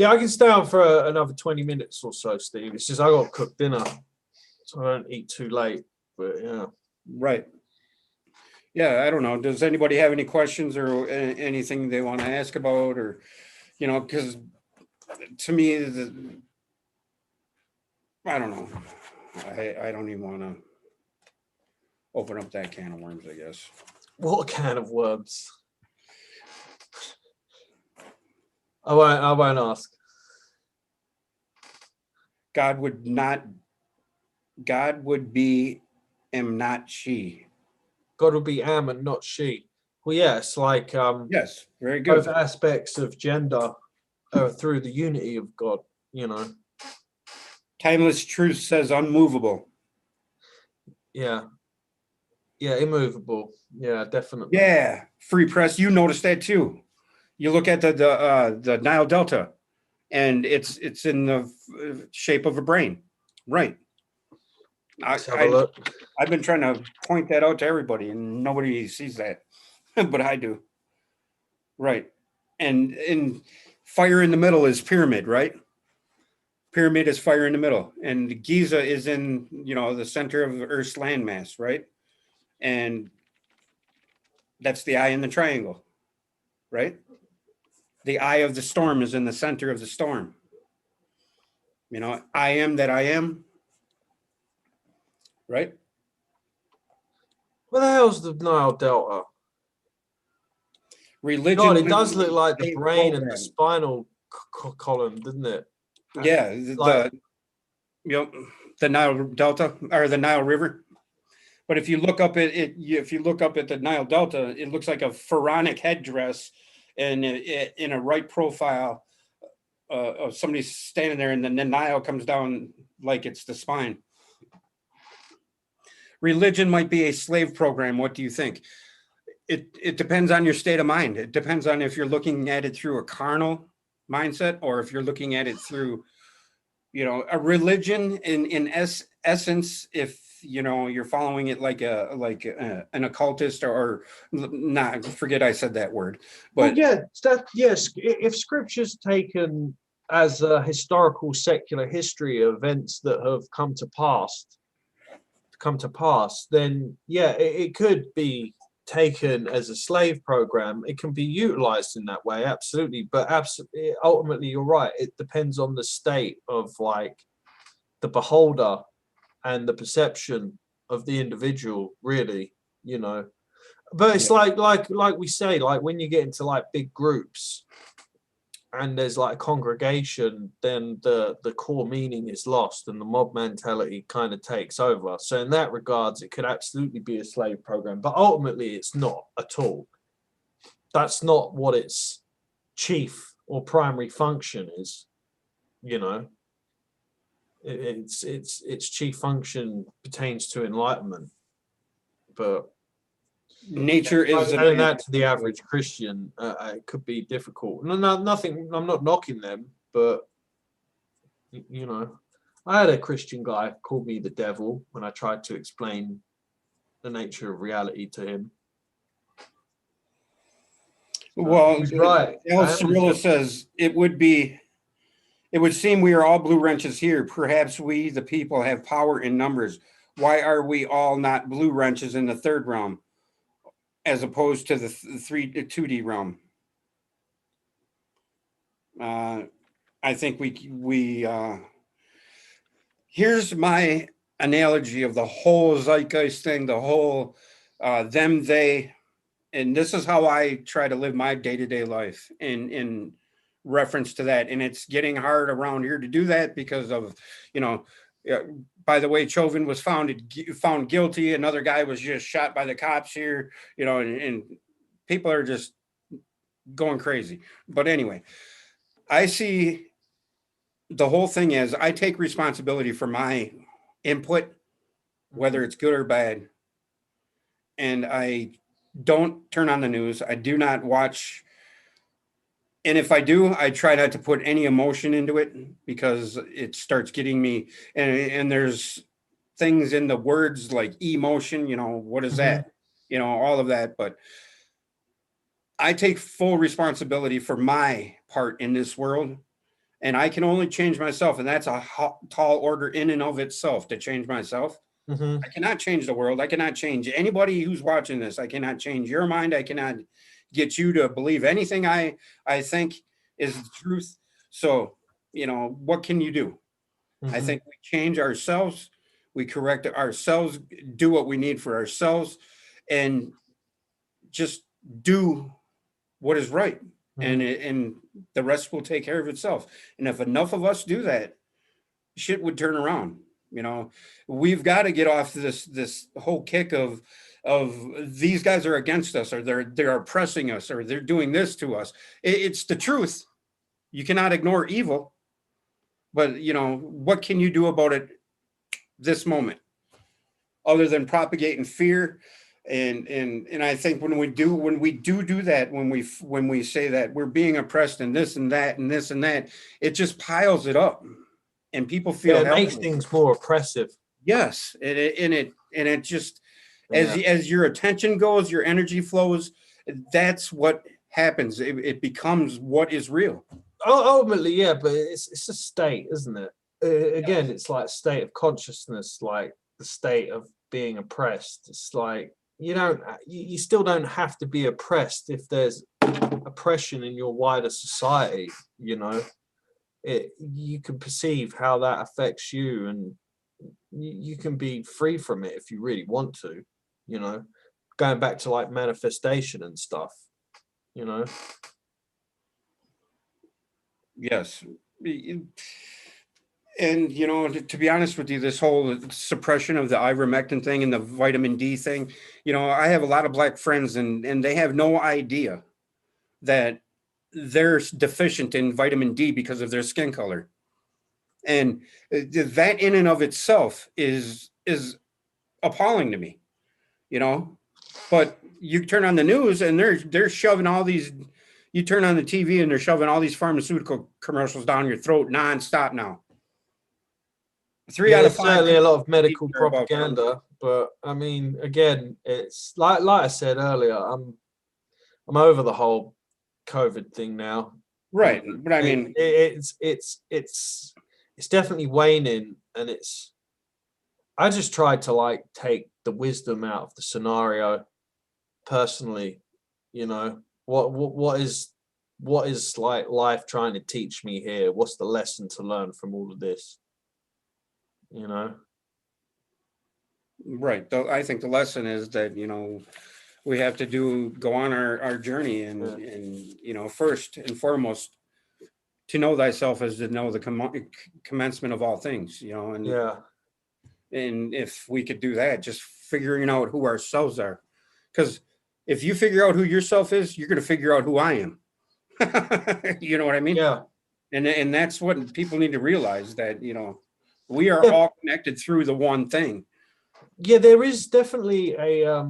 I can stay on for another 20 minutes or so, Steve. It's just I got to cook dinner, so I don't eat too late. But yeah, right. Yeah, I don't know. Does anybody have any questions or anything they want to ask about, or because to me, I don't know. I don't even want to open up that can of worms, I guess. What a can of worms. I won't ask. God would be am not she. God will be am and not she. Well, yeah, it's like Yes, very both good. aspects of gender are through the unity of God, Timeless truth says unmovable. Yeah. Yeah, immovable. Yeah, definitely. Yeah, free press. You noticed that too. You look at the Nile Delta, and it's in the shape of a brain, right? Let's have a look. I've been trying to point that out to everybody, and nobody sees that, but I do. Right, and fire in the middle is pyramid, right? Pyramid is fire in the middle, and Giza is in the center of Earth's landmass, right? And that's the eye in the triangle, right? The eye of the storm is in the center of the storm. I am that I am, right? Where the hell's the Nile Delta? Religion. God, it does look like the a brain and the program. spinal column, doesn't it? Yeah, Like- the Nile Delta or the Nile River. But if you look up at it, if you look up at the Nile Delta, it looks like a pharaonic headdress, and in a right profile of somebody standing there, and then the Nile comes down like it's the spine. Religion might be a slave program. What do you think? It depends on your state of mind. It depends on if you're looking at it through a carnal mindset or if you're looking at it through, a religion in essence. If you're following it like an occultist or not, forget I said that word. But yes. If scripture's taken as a historical secular history of events that have come to pass, then yeah, it could be taken as a slave program. It can be utilized in that way, absolutely. But ultimately, you're right. It depends on the state of like the beholder and the perception of the individual, really. But it's like we say, like when you get into like big groups and there's like a congregation, then the core meaning is lost and the mob mentality kind of takes over. So in that regards, it could absolutely be a slave program, but ultimately it's not at all. That's not what its chief or primary function is. Its chief function pertains to enlightenment, but nature is telling that to the average Christian, it could be difficult. Nothing. I'm not knocking them, but I had a Christian guy call me the devil when I tried to explain the nature of reality to him. Well, he's right. El Cirillo says it would seem we are all blue wrenches here. Perhaps we, the people, have power in numbers. Why are we all not blue wrenches in the third realm, as opposed to the 2D realm? I think we here's my analogy of the whole zeitgeist thing, the whole them, they, and this is how I try to live my day-to-day life in reference to that. And it's getting hard around here to do that because of, by the way, Chauvin was found guilty. Another guy was just shot by the cops here, and people are just going crazy. But anyway, I see the whole thing as I take responsibility for my input, whether it's good or bad. And I don't turn on the news. I do not watch. And if I do, I try not to put any emotion into it because it starts getting me. And there's things in the words like emotion, what is that? All of that. But I take full responsibility for my part in this world. And I can only change myself. And that's a tall order in and of itself to change myself. I cannot change the world. I cannot change anybody who's watching this. I cannot change your mind. I cannot get you to believe anything I think. is the truth. So, what can you do? I Mhm. think we change ourselves, we correct ourselves, do what we need for ourselves, and just do what is right. And Mhm. and the rest will take care of itself. And if enough of us do that, shit would turn around. You know, we've got to get off this whole kick of these guys are against us, or they're oppressing us, or they're doing this to us. It's the truth. You cannot ignore evil, but what can you do about it this moment, other than propagating fear? And I think when we do that, when we say that we're being oppressed and this and that and this and that, it just piles it up, and people Yeah, feel it makes helpless. things more oppressive. Yes, and it just, Yeah. as your attention goes, your energy flows. That's what happens. It becomes what is real. Ultimately, yeah, but it's a state, isn't it? Again, it's like state of consciousness, like the state of being oppressed. It's like you still don't have to be oppressed if there's oppression in your wider society. You can perceive how that affects you, and you can be free from it if you really want to. You know, going back to like manifestation and stuff. You know. Yes. And to be honest with you, this whole suppression of the ivermectin thing and the vitamin D thing, I have a lot of black friends, and they have no idea that they're deficient in vitamin D because of their skin color. And that in and of itself is appalling to me, you know. But you turn on the news and they're shoving all these. You turn on the TV and they're shoving all these pharmaceutical commercials down your throat nonstop now. Three Yeah, out of there's five certainly a lot of people medical care about pharmaceutical. propaganda, but I mean, again, it's like I said earlier, I'm over the whole COVID thing now. You Right, know, but I it, mean, it's definitely waning, and I just tried to like take the wisdom out of the scenario personally. What is like life trying to teach me here? What's the lesson to learn from all of this? You know. right. I think the lesson is that we have to go on our journey, Yeah. and first and foremost, to know thyself is to know the commencement of all things. And Yeah. if we could do that, just figuring out who ourselves are, because if you figure out who yourself is, you're going to figure out who I am. You know what I mean? Yeah. And that's what people need to realize, that we are Yeah. all connected through the one thing. Yeah, there is definitely a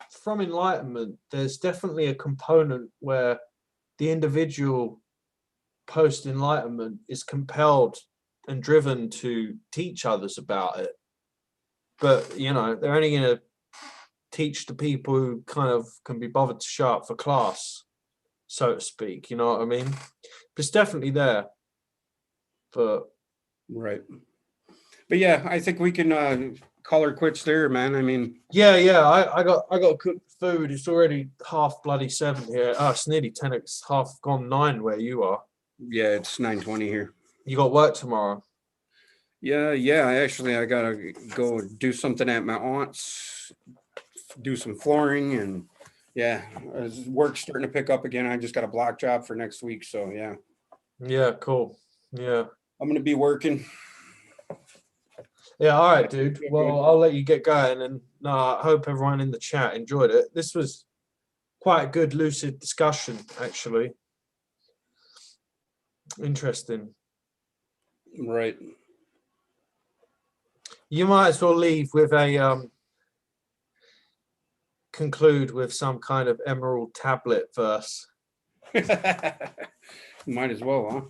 from enlightenment, there's definitely a component where the individual post enlightenment is compelled and driven to teach others about it. But they're only going to teach the people who kind of can be bothered to show up for class, so to speak. You know what I mean? But it's definitely there. But Right. But yeah, I think we can call her quits there, man. I mean, yeah, I got cooked food. It's already half bloody 7 here. Oh, it's nearly 10. It's half gone 9 where you are. yeah, it's 9:20 here. You got work tomorrow. Yeah. Actually, I gotta go do something at my aunt's, do some flooring, and yeah, work's starting to pick up again. I just got a block job for next week, so yeah, Yeah, cool. Yeah. I'm gonna be working. Yeah, all right, Yeah, dude. feel good. Well, I'll let you get going, and I hope everyone in the chat enjoyed it. This was quite a good, lucid discussion, actually. Interesting. Right. You might as well leave with a conclude with some kind of emerald tablet verse. Might as well,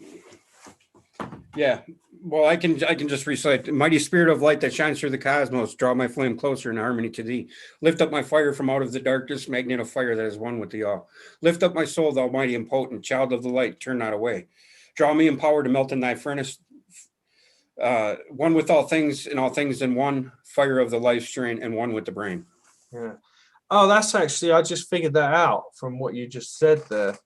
huh? Yeah. Well, I can just recite: mighty spirit of light that shines through the cosmos, draw my flame closer in harmony to thee. Lift up my fire from out of the darkness, magnet of fire that is one with thee all. Lift up my soul, thou almighty and potent, child of the light, turn not away. Draw me in power to melt in thy furnace, one with all things and all things in one, fire of the life strain, and one with the brain. Yeah. Oh, that's actually, I just figured that out from what you just said there.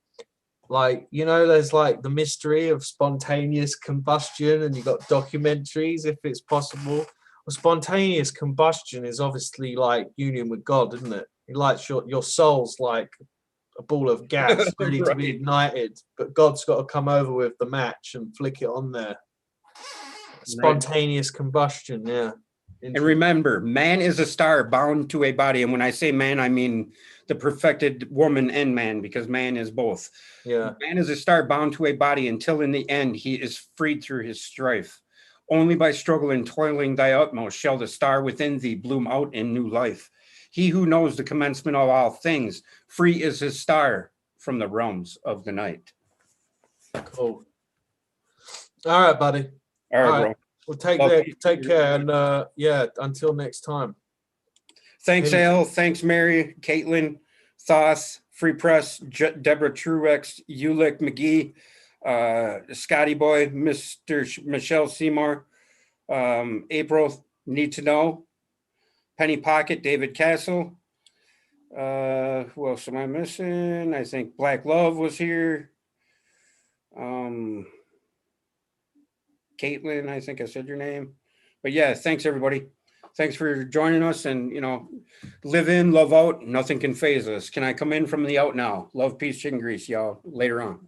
Like, you know, there's like the mystery of spontaneous combustion, and you got documentaries if it's possible. Well, spontaneous combustion is obviously like union with God, isn't it? Like your soul's like a ball of gas ready to be Right. ignited, but God's got to come over with the match and flick it on there. Spontaneous combustion, yeah. And remember, man is a star bound to a body. And when I say man, I mean the perfected woman and man, because man is both. Yeah. Man is a star bound to a body until in the end he is freed through his strife. Only by struggle and toiling thy utmost shall the star within thee bloom out in new life. He who knows the commencement of all things, free is his star from the realms of the night. Cool. All right, buddy. All right, bro. Well, take Love take care, and yeah, until next time. Thanks, Peace. Al. Thanks, Mary, Caitlin, Thoth, Free Press, Deborah Truex, Ulick McGee, Scotty Boy, Michelle Seymour, April Need to Know, Penny Pocket, David Castle. Who else am I missing? I think Black Love was here. Caitlin, I think I said your name. But yeah, thanks everybody. Thanks for joining us, and live in, love out. Nothing can phase us. Can I come in from the out now? Love, peace, chicken grease, y'all. Later on.